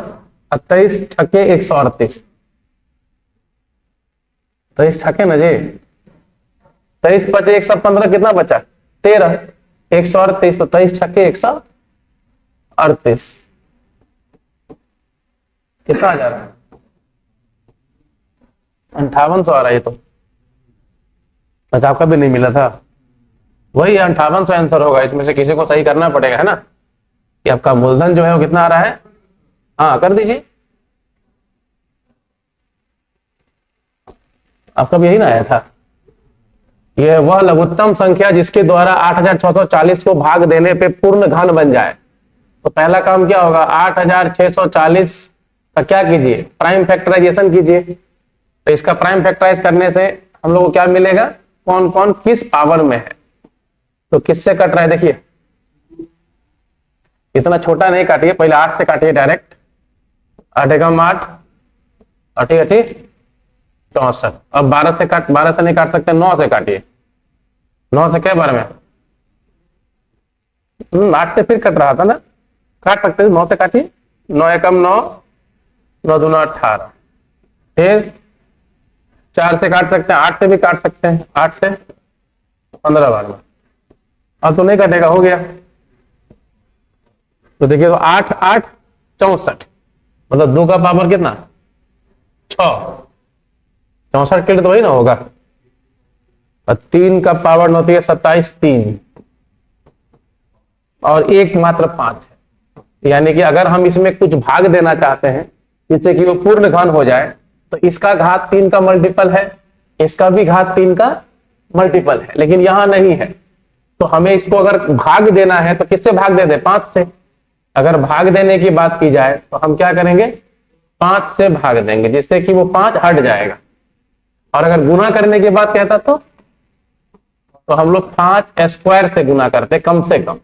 23 छके 138, 23 छके ना जी, 23 बचे 115, कितना बचा 13, 138, तो 23 छके 138, कितना आ जा रहा है 5800 आ रहा है। ये तो आपका भी नहीं मिला था, वही 5800 आंसर होगा, इसमें से किसी को सही करना पड़ेगा, है ना, कि आपका मूलधन जो है वो कितना आ रहा है। हाँ कर दीजिए, आपका भी यही ना आया था, यह वह लघुत्तम संख्या जिसके द्वारा 8640 को भाग देने पे पूर्ण घन बन जाए। तो पहला काम क्या होगा, 8640 का क्या कीजिए, प्राइम फैक्टराइजेशन कीजिए। तो इसका प्राइम फैक्टराइज करने से हम लोग को क्या मिलेगा, कौन कौन किस पावर में है। तो किससे कट रहा है देखिए, इतना छोटा नहीं काटिए, पहले 8 से काटिए डायरेक्ट, 8 एकम 8, 8 8 64। अब 12 से नहीं काट सकते, 9 से काटिए, 9 से क्या बार में 8 से फिर कट रहा था ना, काट सकते थे, 9 से काटिए, 9 एकम 9, 9 दूना 18, फिर 4 से काट सकते हैं, 8 से भी काट सकते हैं, 8 से 15 बार में। अब तो नहीं कटेगा, हो गया। तो देखिए, तो 8 8 64, मतलब 2 का पावर कितना, 6, 64 के लिए तो वही ना होगा। और 3 का पावर होती है 27, 3 और 1 मात्र 5 है। यानी कि अगर हम इसमें कुछ भाग देना चाहते हैं जिससे कि वो पूर्ण घन हो जाए, तो इसका घात 3 का मल्टीपल है, इसका भी घात 3 का मल्टीपल है, लेकिन यहां नहीं है। तो हमें इसको अगर भाग देना है तो किससे भाग दे दे, 5 से। अगर भाग देने की बात की जाए तो हम क्या करेंगे, 5 से भाग देंगे, जिससे कि वो 5 हट जाएगा। और अगर गुना करने की बात कहता तो हम लोग 5 स्क्वायर से गुना करते कम से कम,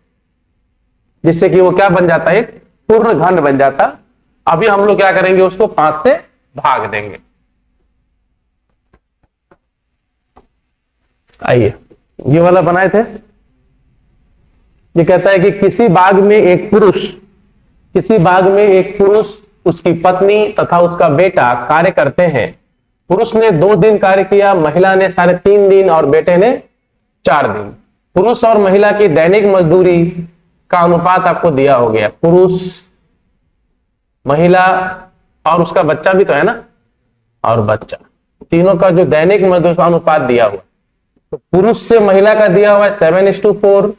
जिससे कि वो क्या बन जाता है, एक पूर्ण घन बन जाता। अभी हम लोग क्या करेंगे, उसको 5 से भाग देंगे। आइए, ये वाला बनाए थे। ये कहता है कि किसी बाग में एक पुरुष, उसकी पत्नी तथा उसका बेटा कार्य करते हैं। पुरुष ने 2 दिन कार्य किया, महिला ने 3.5 दिन और बेटे ने 4 दिन। पुरुष और महिला की दैनिक मजदूरी का अनुपात आपको दिया हो गया। पुरुष, महिला और उसका बच्चा भी तो है ना, और बच्चा, तीनों का जो दैनिक मजदूरी का अनुपात दिया हुआ। तो पुरुष से महिला का दिया हुआ है 7:4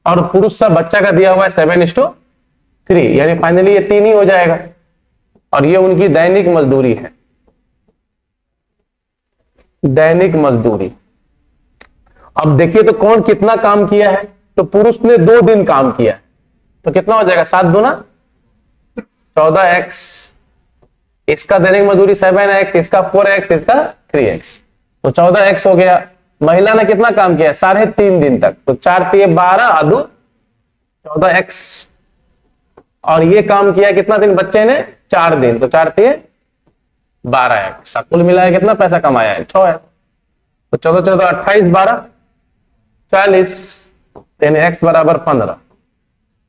और पुरुष से बच्चा का दिया हुआ है 7:3, यानी फाइनली ये 3 ही हो जाएगा। और ये उनकी दैनिक मजदूरी है, दैनिक मजदूरी। अब देखिए तो कौन कितना काम किया है। तो पुरुष ने 2 दिन काम किया है, तो कितना हो जाएगा, 7 दूना 14x, इसका दैनिक मजदूरी 7x, इसका 4x, इसका 3x, तो 14x हो गया। महिला ने कितना काम किया, 3.5 दिन तक, तो 4 × 3 = 12, आदू 14x। और ये काम किया कितना दिन, बच्चे ने 4 दिन, तो 4 × 3 = 12x। कुल मिलाया कितना पैसा कमाया है, 6 है। तो 14 14 28, 12 40, यानी x = 15।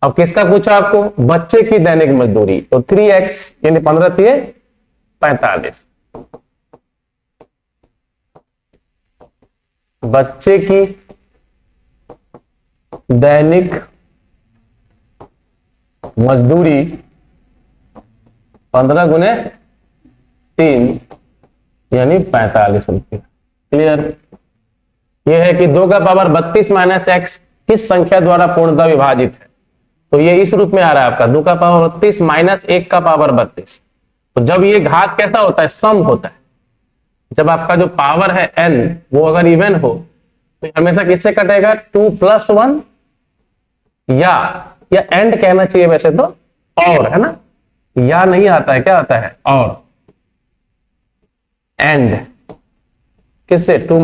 अब किसका पूछा आपको, बच्चे की दैनिक मजदूरी, तो 3x, यानी 15 × 3 = 45। बच्चे की दैनिक मजदूरी 15 × 3 यानी 45 रुपये। क्लियर। यह है कि 2 का पावर 32 - x किस संख्या द्वारा पूर्णतः विभाजित है। तो ये इस रूप में आ रहा है आपका 2 का पावर 32 - 1 का पावर 32। तो जब ये घात कैसा होता है, सम होता है। जब आपका जो पावर है n वो अगर इवन हो तो हमेशा किससे कटेगा, 2 + 1, या एंड कहना चाहिए वैसे तो, और है ना, या नहीं आता है, क्या आता है, और एंड किससे, 2 -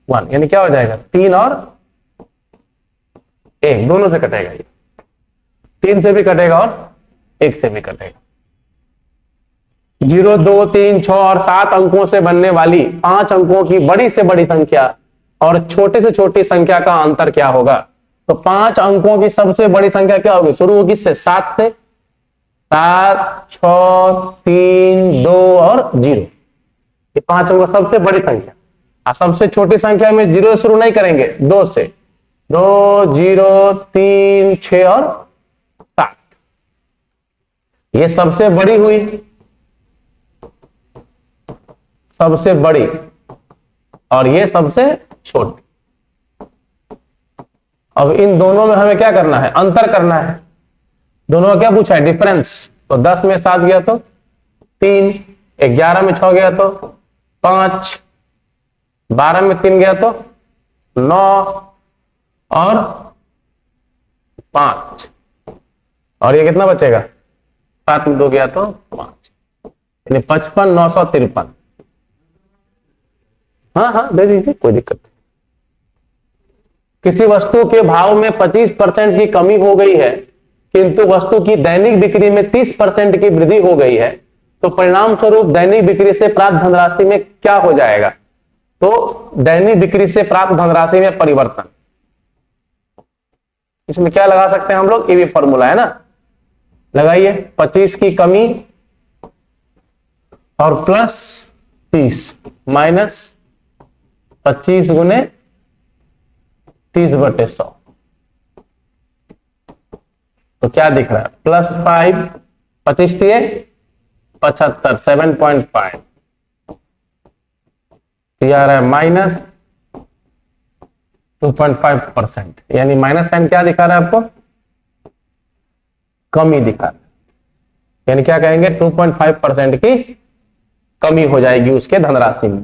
1, यानी क्या हो जाएगा, 3 और 1 दोनों से कटेगा। ये 3 से भी कटेगा और 1 से भी कटेगा। 0 2 3 6 और 7 अंकों से बनने वाली 5 अंकों की बड़ी से बड़ी संख्या और छोटे से छोटी संख्या का अंतर क्या होगा। तो 5 अंकों की सबसे बड़ी संख्या क्या होगी, शुरू होगी इससे 7 से, 7 6 3 2 और 0। ये 5 अंकों सबसे बड़ी संख्या। और सबसे छोटी संख्या में 0 से शुरू नहीं करेंगे, 2 से, 2 0 3 6 और 7। ये सबसे बड़ी हुई, सबसे बड़ी, और ये सबसे छोटी। अब इन दोनों में हमें क्या करना है, अंतर करना है। दोनों का क्या पूछा है, डिफरेंस। तो 10 में 7 गया तो 3, 11 में 6 गया तो 5, 12 में 3 गया तो 9 और 5, और ये कितना बचेगा, 7 में 2 गया तो 5, यानी 55 953। हाँ दे दीजिए, कोई दिक्कत नहीं। किसी वस्तु के भाव में 25% की कमी हो गई है किंतु वस्तु की दैनिक बिक्री में 30% की वृद्धि हो गई है, तो परिणाम स्वरूप दैनिक बिक्री से प्राप्त धनराशि में क्या हो जाएगा। तो दैनिक बिक्री से प्राप्त धनराशि में परिवर्तन, इसमें क्या लगा सकते हैं हम लोग, ये भी फॉर्मूला है ना, लगाइए। 25 की कमी और प्लस 30 माइनस 25 गुने 30/100, तो क्या दिख रहा है? +5, 25 दिए 75, 7.5, तो आ रहा है -2.5%, यानी माइनस साइन क्या दिखा रहा है आपको? कमी दिखा रहा है। यानी क्या कहेंगे? 2.5% की कमी हो जाएगी उसके धनराशि में।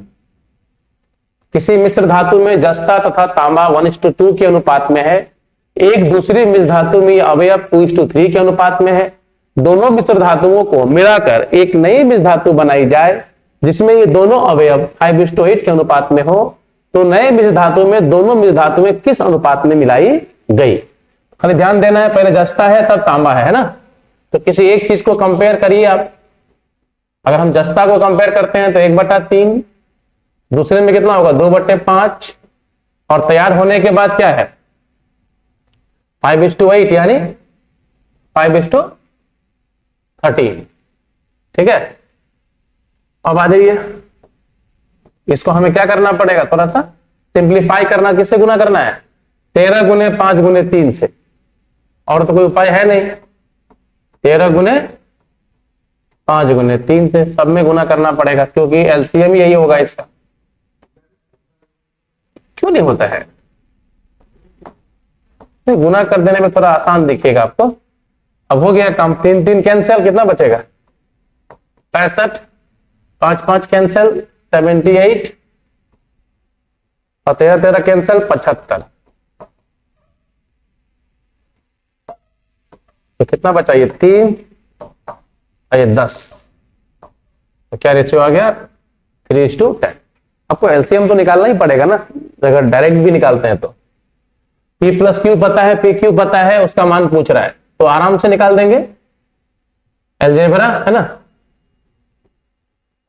किसी मिश्र धातु में जस्ता तथा तांबा 1:2 के अनुपात में है, एक दूसरी मिश्र धातु में अवयव 2:3 के अनुपात में है। दोनों मिश्र धातुओं को मिलाकर एक नई मिश्र धातु बनाई जाए जिसमें ये दोनों अवयव 5:8 के अनुपात में हो, तो नए मिश्र धातु में दोनों मिश्र धातुएं किस अनुपात में मिलाई गई? खाली ध्यान देना है, पहले जस्ता है तब तांबा है ना। तो किसी एक चीज को कंपेयर करिए आप। अगर हम जस्ता को कंपेयर करते हैं तो 1/3, दूसरे में कितना होगा? 2/5, और तैयार होने के बाद क्या है? 5:8, यानी 5:13। ठीक है, अब आ जाइए, इसको हमें क्या करना पड़ेगा? थोड़ा सा सिंप्लीफाई करना। किससे गुना करना है? 13 गुने 5 गुने 3 से, और तो कोई उपाय है नहीं। 13 गुने 5 गुने 3 से, सब में गुना करना पड़ेगा क्योंकि एलसीएम यही होगा इसका। क्यों नहीं होता है? गुना कर देने में थोड़ा आसान दिखेगा आपको। अब हो गया काम, 3 3 कैंसिल, कितना बचेगा? 65, 5 5 कैंसिल 78, और 13 13 कैंसिल 75, तो कितना बचा? ये 3 और ये 10, तो क्या रेशियो आ गया? 3:10। आपको एलसीएम तो निकालना ही पड़ेगा ना, अगर डायरेक्ट भी निकालते हैं तो। P + Q पता है, PQ पता है, उसका मान पूछ रहा है तो आराम से निकाल देंगे, अलजेब्रा है ना।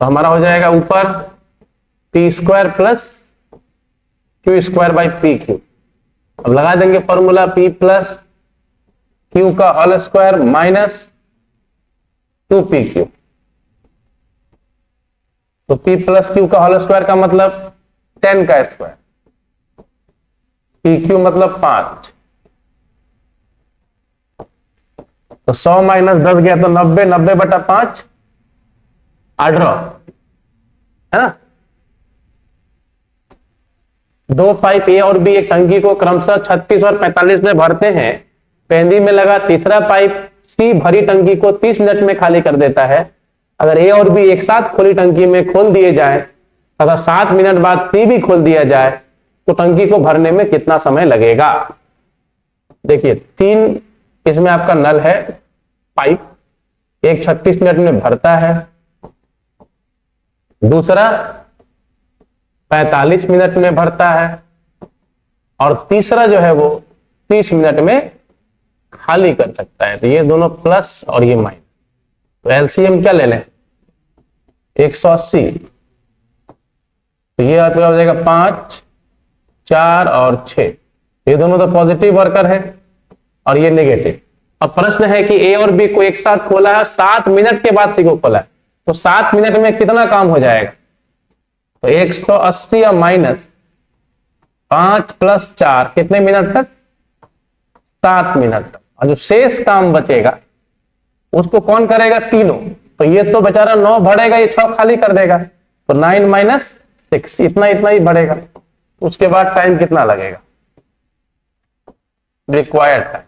तो हमारा हो जाएगा ऊपर P² + Q² PQ। अब लगा देंगे फॉर्मूला, P + Q का होल स्क्वायर माइनस 2PQ। तो P + Q का होल स्क्वायर का मतलब 10 का स्क्वायर, PQ मतलब 5, तो 100 - 10 गया तो 90, 90/5 18 है ना। 2 पाइप ए और बी एक टंकी को क्रमशः 36 और 45 में भरते हैं। पेंदी में लगा तीसरा पाइप सी भरी टंकी को 30 मिनट में खाली कर देता है। अगर ए और बी एक साथ खुली टंकी में खोल दिए जाए तथा 7 मिनट बाद सी भी खोल दिया जाए तो टंकी को भरने में कितना समय लगेगा? देखिए, 3 इसमें आपका नल है पाइप, एक 36 मिनट में भरता है, दूसरा 45 मिनट में भरता है, और तीसरा जो है वो 30 मिनट में खाली कर सकता है। तो ये दोनों प्लस और ये माइनस, तो एलसीएम क्या ले लें? 180। तो ये आपका हो जाएगा 5, 4 और 6। ये दोनों तो पॉजिटिव वर्कर है और ये नेगेटिव। अब प्रश्न है कि ए और बी को एक साथ खोला है, 7 मिनट के बाद सी को खोला है, तो 7 मिनट में कितना काम हो जाएगा? तो 180 या माइनस 5 + 4 कितने मिनट तक? 7 मिनट तक। और जो शेष काम बचेगा उसको कौन करेगा? तीनों। तो ये तो बेचारा 9 भरेगा, ये 6 खाली कर देगा, तो 9 - 6 इतना ही भरेगा। उसके बाद टाइम कितना लगेगा? रिक्वायर्ड टाइम,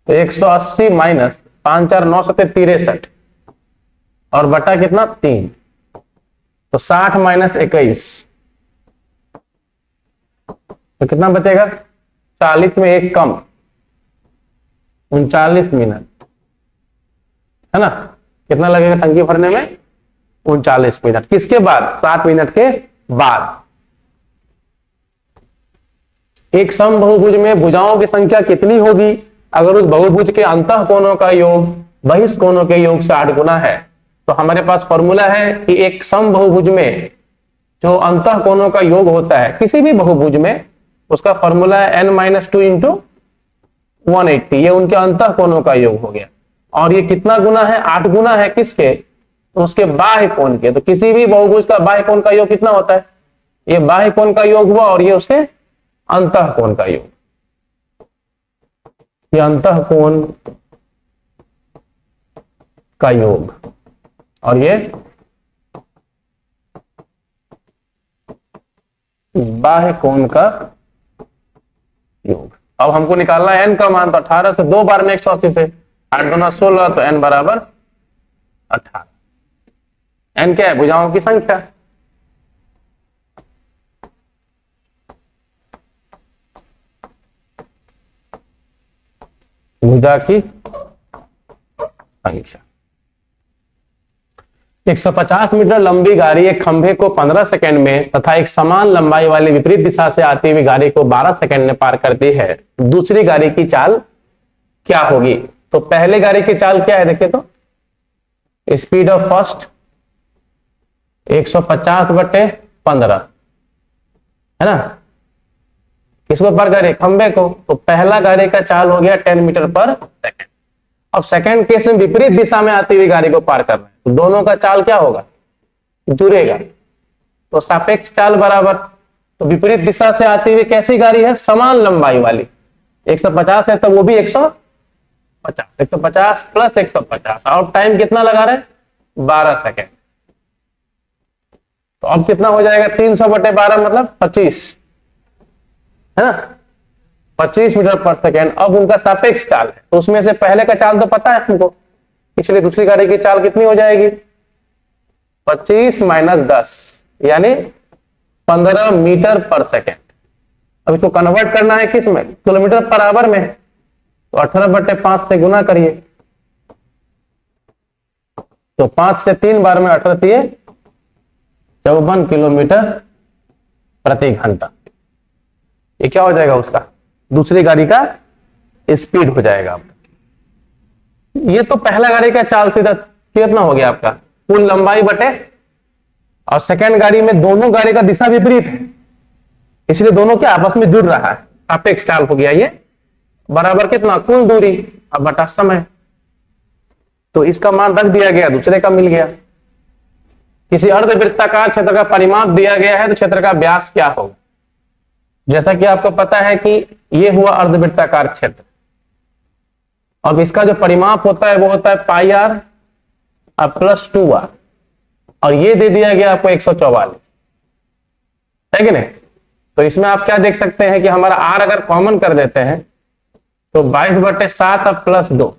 तो 180 माइनस 5 4 9 7 63 और बटा कितना? 3, तो 60 - 21, तो कितना बचेगा? 40 में एक कम, 39 मिनट है ना। कितना लगेगा टंकी भरने में? 39 मिनट। किसके बाद? 7 मिनट के बाद। एक समबहुभुज में भुजाओं की संख्या कितनी होगी अगर उस बहुभुज के अंतः कोणों का योग बहिष्ठ कोणों के योग से 8 गुना है? तो हमारे पास फॉर्मूला है कि एक समबहुभुज में जो अंतः कोणों का योग होता है किसी भी बहुभुज में, उसका फॉर्मूला है n - 2 × 180। ये उनके अंतः कोणों का योग हो गया। और ये कितना गुना है? 8 गुना है। किसके? तो उसके बाह्य कोण के, तो किसी भी बहुभुज का बाह्य कोण का योग कितना होता है? ये बाह्य कोण का योग हुआ और ये उसके अंतः कोण का योग। ये अंतः कोण का योग और ये बाह्य कोण का योग। अब हमको निकालना है n का मान, तो 18 से 2 बार में 180 से 8 दूना 16, तो n बराबर 18। n क्या है? भुजाओं की संख्या। भुजा की संख्या। 150 मीटर लंबी गाड़ी एक खंभे को 15 सेकंड में तथा एक समान लंबाई वाली विपरीत दिशा से आती हुई गाड़ी को 12 सेकंड में पार करती है। दूसरी गाड़ी की चाल क्या होगी? तो पहले गाड़ी की चाल क्या है देखिए, तो स्पीड ऑफ फर्स्ट 150/15 है ना, किसको पर गाड़ी? खंबे को। तो पहला गाड़ी का चाल हो गया 10 मीटर पर सेकंड। अब सेकंड केस में विपरीत दिशा में आती हुई गाड़ी को पार करना है, तो दोनों का चाल क्या होगा? जुड़ेगा। तो सापेक्ष चाल बराबर, तो विपरीत दिशा से आती हुई कैसी गाड़ी है? समान लंबाई वाली। 150 है तो वो भी 150, 150 प्लस 150, और टाइम कितना लगा रहे? 12 सेकेंड। तो अब कितना हो जाएगा? 300/12 मतलब 25 है ना, 25 मीटर पर सेकेंड। अब उनका सापेक्ष चाल है, तो उसमें से पहले का चाल तो पता है हमको, इसलिए दूसरी गाड़ी की चाल कितनी हो जाएगी? 25 - 10 यानी 15 मीटर पर सेकेंड। अब इसको कन्वर्ट करना है किस में? किलोमीटर पर आवर में। तो 18/5 से गुना करिए, तो 5 से 3 बार में 18 54 किलोमीटर प्रति घंटा। ये क्या हो जाएगा? उसका दूसरी गाड़ी का स्पीड हो जाएगा। ये तो पहला गाड़ी का चाल सीधा कितना हो गया आपका? कुल लंबाई बटे, और सेकंड गाड़ी में दोनों गाड़ी का दिशा विपरीत है, इसलिए दोनों क्या आपस में जुड़ रहा है, सापेक्ष चाल हो गया। ये बराबर कितना? कुल दूरी अब बटा समय। तो इसका मान रख दिया गया, दूसरे का मिल गया। किसी अर्धवृत्ताकार क्षेत्र का परिमाप दिया गया है, तो क्षेत्र का व्यास क्या होगा? जैसा कि आपको पता है कि ये हुआ अर्धवृत्ताकार क्षेत्र। अब इसका जो परिमाप होता है वो होता है πr + 2r, और ये दे दिया गया आपको 144 है कि नहीं। तो इसमें आप क्या देख सकते हैं कि हमारा r अगर कॉमन कर देते हैं तो 22/7 अब +2,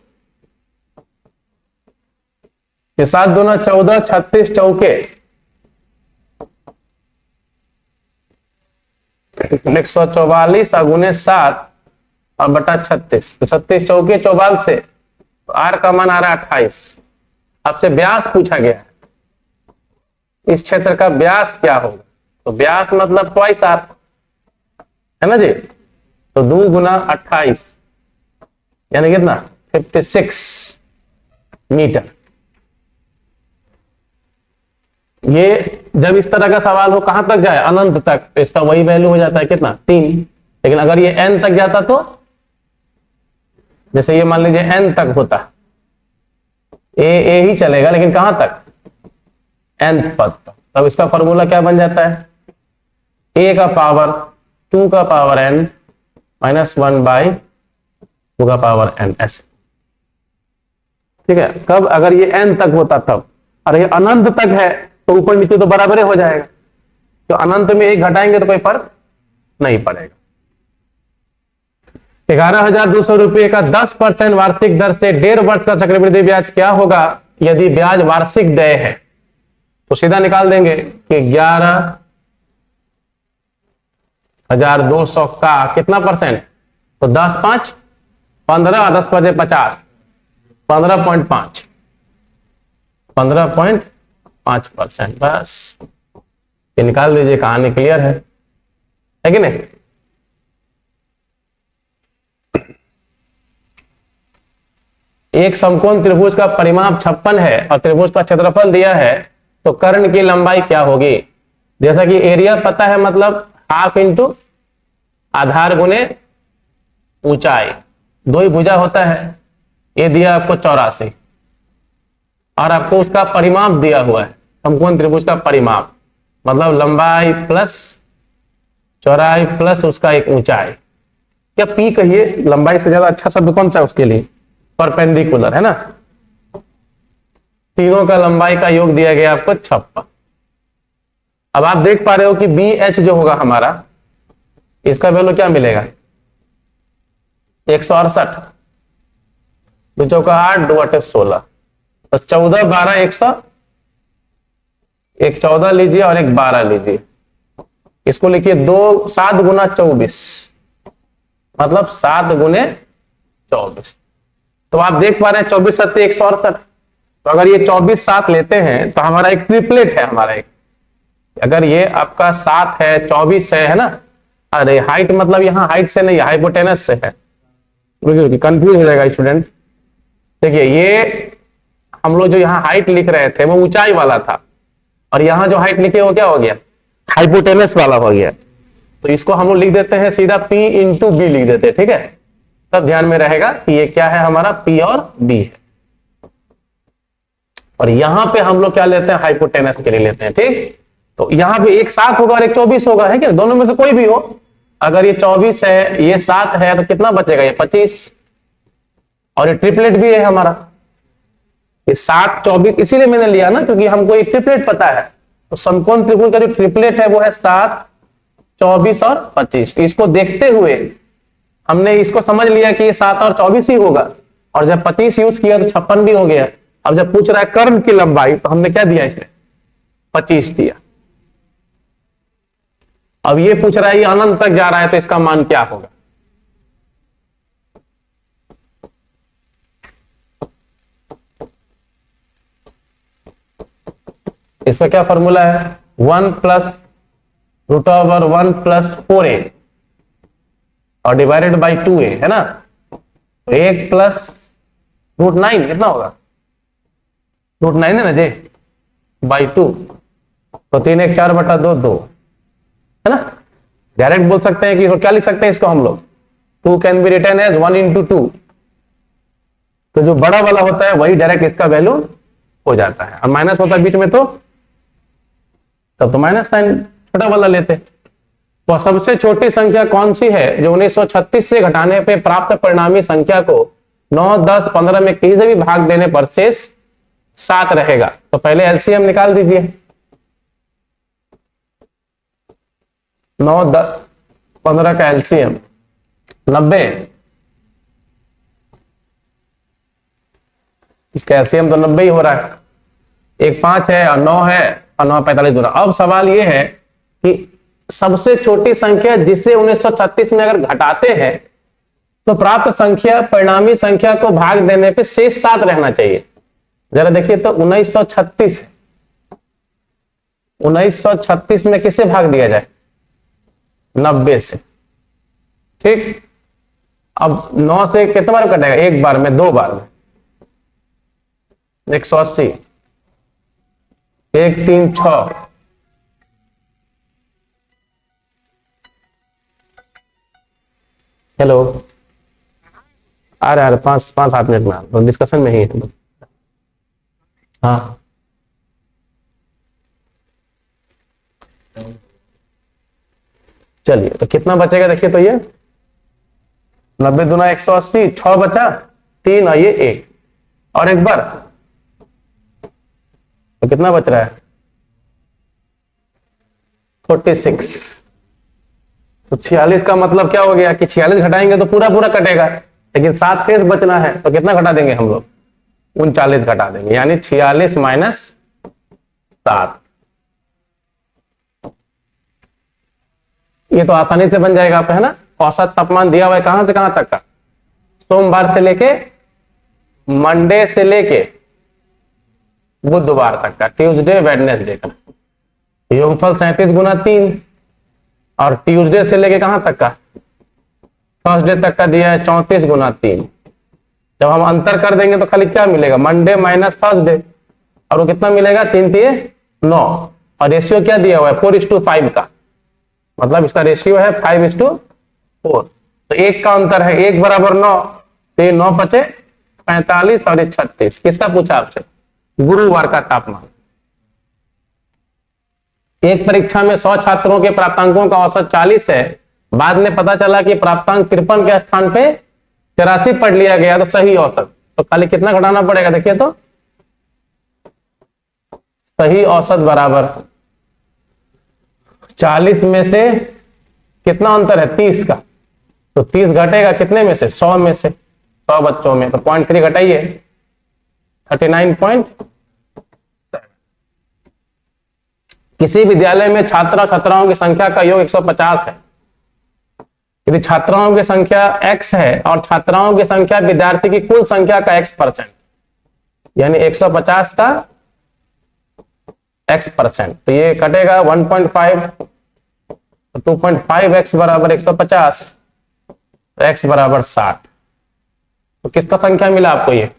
ये 7 दूना 14, 36 चौके 144 × 7 और बटा 36, तो 36 चौके 44 से, तो r का मान आ रहा है 28। आपसे व्यास पूछा गया है, इस क्षेत्र का व्यास क्या होगा? तो व्यास मतलब ट्वाइस r है ना जी। तो 2 × 28 यानी कितना? 56 मीटर। ये जब इस तरह का सवाल हो कहां तक जाए? अनंत तक, तो इसका वही वैल्यू हो जाता है कितना? 3। लेकिन अगर ये n तक जाता तो, जैसे ये मान लीजिए n तक होता, ए ही चलेगा, लेकिन कहां तक? nth पद तक। तब इसका फॉर्मूला क्या बन जाता है? a का पावर 2 का पावर n - 1/2 का पावर n ऐसे। ठीक है, कब? अगर ये n तक होता तब। और ये अनंत तक है तो ऊपर नीचे तो बराबर हो जाएगा, तो अनंत में एक घटाएंगे तो कोई फर्क नहीं पड़ेगा। 11,200 रुपए का 10% वार्षिक दर से 1.5 वर्ष का चक्रवृद्धि ब्याज क्या होगा यदि ब्याज वार्षिक देय है? तो सीधा निकाल देंगे कि 11,200 का कितना परसेंट? तो 10 × 5 = 15, 10 × 5 = 50, 15.5, 15.5%। बस ये निकाल दीजिए, कहानी क्लियर है कि नहीं? एक समकोण त्रिभुज का परिमाप 56 है और त्रिभुज का क्षेत्रफल दिया है, तो कर्ण की लंबाई क्या होगी? जैसा कि एरिया पता है, मतलब हाफ इंटू आधार गुने ऊंचाई, 2 ही भुजा होता है। ये दिया आपको 84, और आपको उसका परिमाप दिया हुआ है, समकोण त्रिभुज का परिमाप, मतलब लंबाई प्लस चौड़ाई प्लस उसका एक ऊंचाई, या पी कहिए, लंबाई से ज्यादा अच्छा शब्द कौन सा है उसके लिए, परपेंडिकुलर, है ना। तीनों का लंबाई का योग दिया गया आपको 56। अब आप देख पा रहे हो कि बी एच जो होगा हमारा, इसका वैल्यू क्या मिलेगा, 168, 2 चौका 8, 2 8 16, तो 14 12 100, एक 14 लीजिए और एक 12 लीजिए, इसको लिखिए 2 7 गुना 24, मतलब 7 गुने 24। तो आप देख पा रहे हैं 24 सत्ते 168, तो अगर ये 24 7 लेते हैं तो हमारा एक ट्रिपलेट है, हमारा एक, अगर ये आपका 7 है 24 है ना, अरे हाइट मतलब यहाँ हाइट से नहीं, हाइपोटेनस से है, कंफ्यूज हो जाएगा स्टूडेंट। देखिए ये हम लोग जो यहाँ हाइट लिख रहे थे वो ऊंचाई वाला था, और यहाँ जो हाइट लिखे वो क्या हो गया, हाइपोटेनस वाला हो गया। तो इसको हम लोग लिख देते हैं सीधा P इंटू बी लिख देते हैं, ठीक है। तब ध्यान में रहेगा कि ये क्या है हमारा, P और B है, और यहां पे हम लोग क्या लेते हैं, हाइपोटेनस के लिए लेते हैं, ठीक। तो यहां पे एक 7 होगा और एक 24 होगा, है क्या, दोनों में से कोई भी हो। अगर ये 24 है ये 7 है तो कितना बचेगा, ये 25, और ये ट्रिपलेट भी है हमारा, ये 7 24, इसीलिए मैंने लिया ना क्योंकि हमको ये ट्रिपलेट पता है। तो समकोण त्रिभुज का जो ट्रिपलेट है वो है 7 24 और 25। इसको देखते हुए हमने इसको समझ लिया कि ये 7 और 24 ही होगा, और जब 25 यूज किया तो 56 भी हो गया। अब जब पूछ रहा है कर्व की लंबाई तो हमने क्या दिया, इसमें 25 दिया। अब ये पूछ रहा है ये अनंत तक जा रहा है तो इसका मान क्या होगा, इसका क्या फॉर्मूला है, 1 plus root over 1 plus 4a और डिवाइडेड बाई 2a, है ना। 1 प्लस रूट 9 कितना होगा, रूट 9 है ना जे, बाई 2, तो 3 1 4 बटा 2 2, है ना। डायरेक्ट बोल सकते हैं कि क्या लिख सकते हैं इसको हम लोग, 2 can be written as 1 into 2, तो जो बड़ा वाला होता है वही डायरेक्ट इसका वैल्यू हो जाता है, और माइनस होता है बीच में तो तब तो माइनस साइन छोटा वाला लेते। तो सबसे छोटी संख्या कौन सी है जो 1936 से घटाने पे प्राप्त परिणामी संख्या को 9 10 15 में किसी से भी भाग देने पर शेष 7 रहेगा। तो पहले एलसीएम निकाल दीजिए, 9 10 15 का एलसीएम 90, इसका एलसीएम तो 90 ही हो रहा है, एक 5 है और 9 है और 9 45 दूर। अब सवाल यह है कि सबसे छोटी संख्या जिसे 1936 में अगर घटाते हैं तो प्राप्त संख्या परिणामी संख्या को भाग देने पे शेष 7 रहना चाहिए। जरा देखिए तो 1936 है, 1936 में किसे भाग दिया जाए, 90 से, ठीक। अब 9 से कितने बार कटेगा, एक बार में, 2 बार में, 180, 1 3 6, हेलो आ रहा है, 5-7 मिनट में, तो डिस्कशन में ही है। हाँ चलिए, तो कितना बचेगा देखिए, तो ये 90 दूना 180, 6 बचा, 3 और ये 1 और एक बार, तो कितना बच रहा है 46। तो 46 का मतलब क्या हो गया कि 46 घटाएंगे तो पूरा पूरा कटेगा, लेकिन 7 शेष बचना है, तो कितना घटा देंगे हम लोग, 39 घटा देंगे, यानी 46 माइनस 7। ये तो आसानी से बन जाएगा आपका, है ना। औसत तापमान दिया हुआ है कहां से कहां तक का, सोमवार से लेके मंडे से लेके बुधवार तक का, ट्यूसडे वेडनेसडे का। योगफल 37 गुना 3, और ट्यूसडे से लेके कहां तक का, थर्सडे तक का दिया है 34 गुना 3। जब हम अंतर कर देंगे तो खाली क्या मिलेगा, मंडे माइनस थर्सडे, और वो कितना मिलेगा, 3 3 9, और रेशियो क्या दिया हुआ है 4:5 का, मतलब इसका रेशियो है 5:4। तो 1 का अंतर है, 1 बराबर 9, तो ये 9 बचे 45 और ये 36। किसका पूछा आपसे, गुरुवार का तापमान। एक परीक्षा में 100 छात्रों के प्राप्तांकों का औसत 40 है, बाद में पता चला कि प्राप्तांक 53 के स्थान पे 83 पढ़ लिया गया, तो सही औसत तो खाली कितना घटाना पड़ेगा, देखिए तो सही औसत बराबर 40 में से कितना अंतर है 30 का, तो 30 घटेगा कितने में से 100 में से, 100 बच्चों में, तो 0.3 घटाइए 39. किसी विद्यालय में छात्र छात्राओं की संख्या का योग 150 है। यदि छात्राओं की संख्या x है और छात्राओं की संख्या विद्यार्थी की कुल संख्या का x%, यानी 150 का x%, तो ये कटेगा 1.5, 2.5x बराबर 150, x बराबर 60। तो किसका संख्या मिला आपको, ये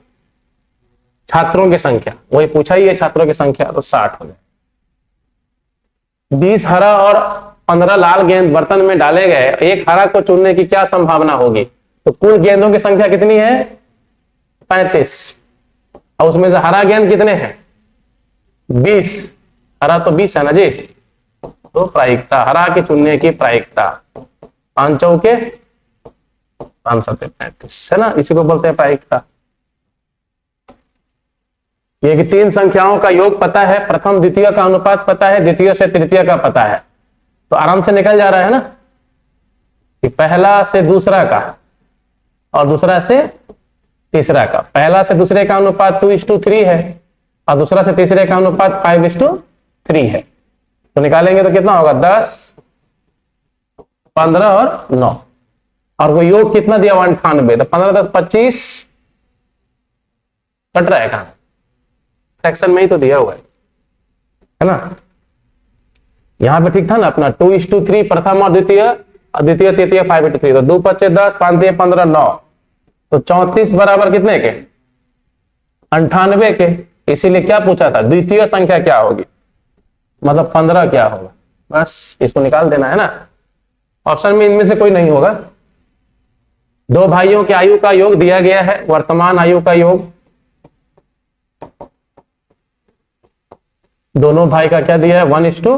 छात्रों की संख्या, वही पूछा ही है छात्रों की संख्या, तो 60 हो जाए। 20 हरा और 15 लाल गेंद बर्तन में डाले गए, एक हरा को चुनने की क्या संभावना होगी, तो कुल गेंदों की संख्या कितनी है 35, और उसमें से हरा गेंद कितने हैं 20, हरा तो 20 है ना जी, तो प्रायिकता, हरा के चुनने की प्रायिकता 5 चौके 5 सत्ते 35 है ना, इसी को बोलते हैं प्रायिकता। ये कि 3 संख्याओं का योग पता है, प्रथम द्वितीय का अनुपात पता है, द्वितीय से तृतीय का पता है, तो आराम से निकल जा रहा है ना कि पहला से दूसरा का और दूसरा से तीसरा का, पहला से दूसरे का अनुपात 2:3 है और दूसरा से तीसरे का अनुपात 5:3 है, तो निकालेंगे तो कितना होगा 10, 15 और 9, और वो योग कितना दिया 98, तो 15 10 25 कट रहा है कहां, फ्रैक्शन में ही तो दिया हुआ है ना, यहां पे ठीक था ना अपना 2:3 प्रथम और द्वितीय, और द्वितीय तृतीय 5:3, तो 2 5 10 5 3 15 9, तो 34 बराबर कितने के 98 के, इसीलिए क्या पूछा था द्वितीय संख्या क्या होगी, मतलब 15 क्या होगा, बस इसको निकाल देना है ना, ऑप्शन में इनमें से कोई नहीं होगा। 2 भाइयों की आयु का योग दिया गया है, वर्तमान आयु का योग, दोनों भाई का क्या दिया है 1:2,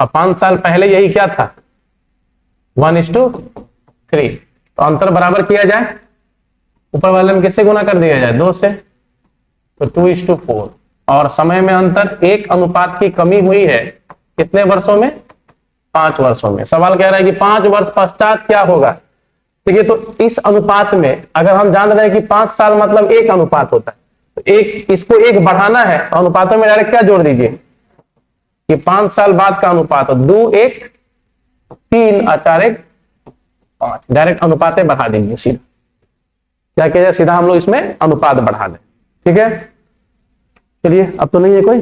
अब 5 साल पहले यही क्या था 1:3, तो अंतर बराबर किया जाए, ऊपर वाले में किससे गुना कर दिया जाए 2 से, तो 2:4, और समय में अंतर 1 अनुपात की कमी हुई है कितने वर्षों में 5 वर्षों में। सवाल कह रहा है कि 5 वर्ष पश्चात क्या होगा, देखिए तो इस अनुपात में अगर हम जान रहे हैं कि 5 साल मतलब 1 अनुपात होता है, तो एक इसको 1 बढ़ाना है, तो अनुपातों में डायरेक्ट क्या जोड़ दीजिए कि 5 साल बाद का अनुपात, 2 1 3 और 4 1 5, डायरेक्ट अनुपातें बढ़ा देंगे, सीधा क्या किया जाए, सीधा हम लोग इसमें अनुपात बढ़ा दें, ठीक है। चलिए अब तो नहीं है कोई।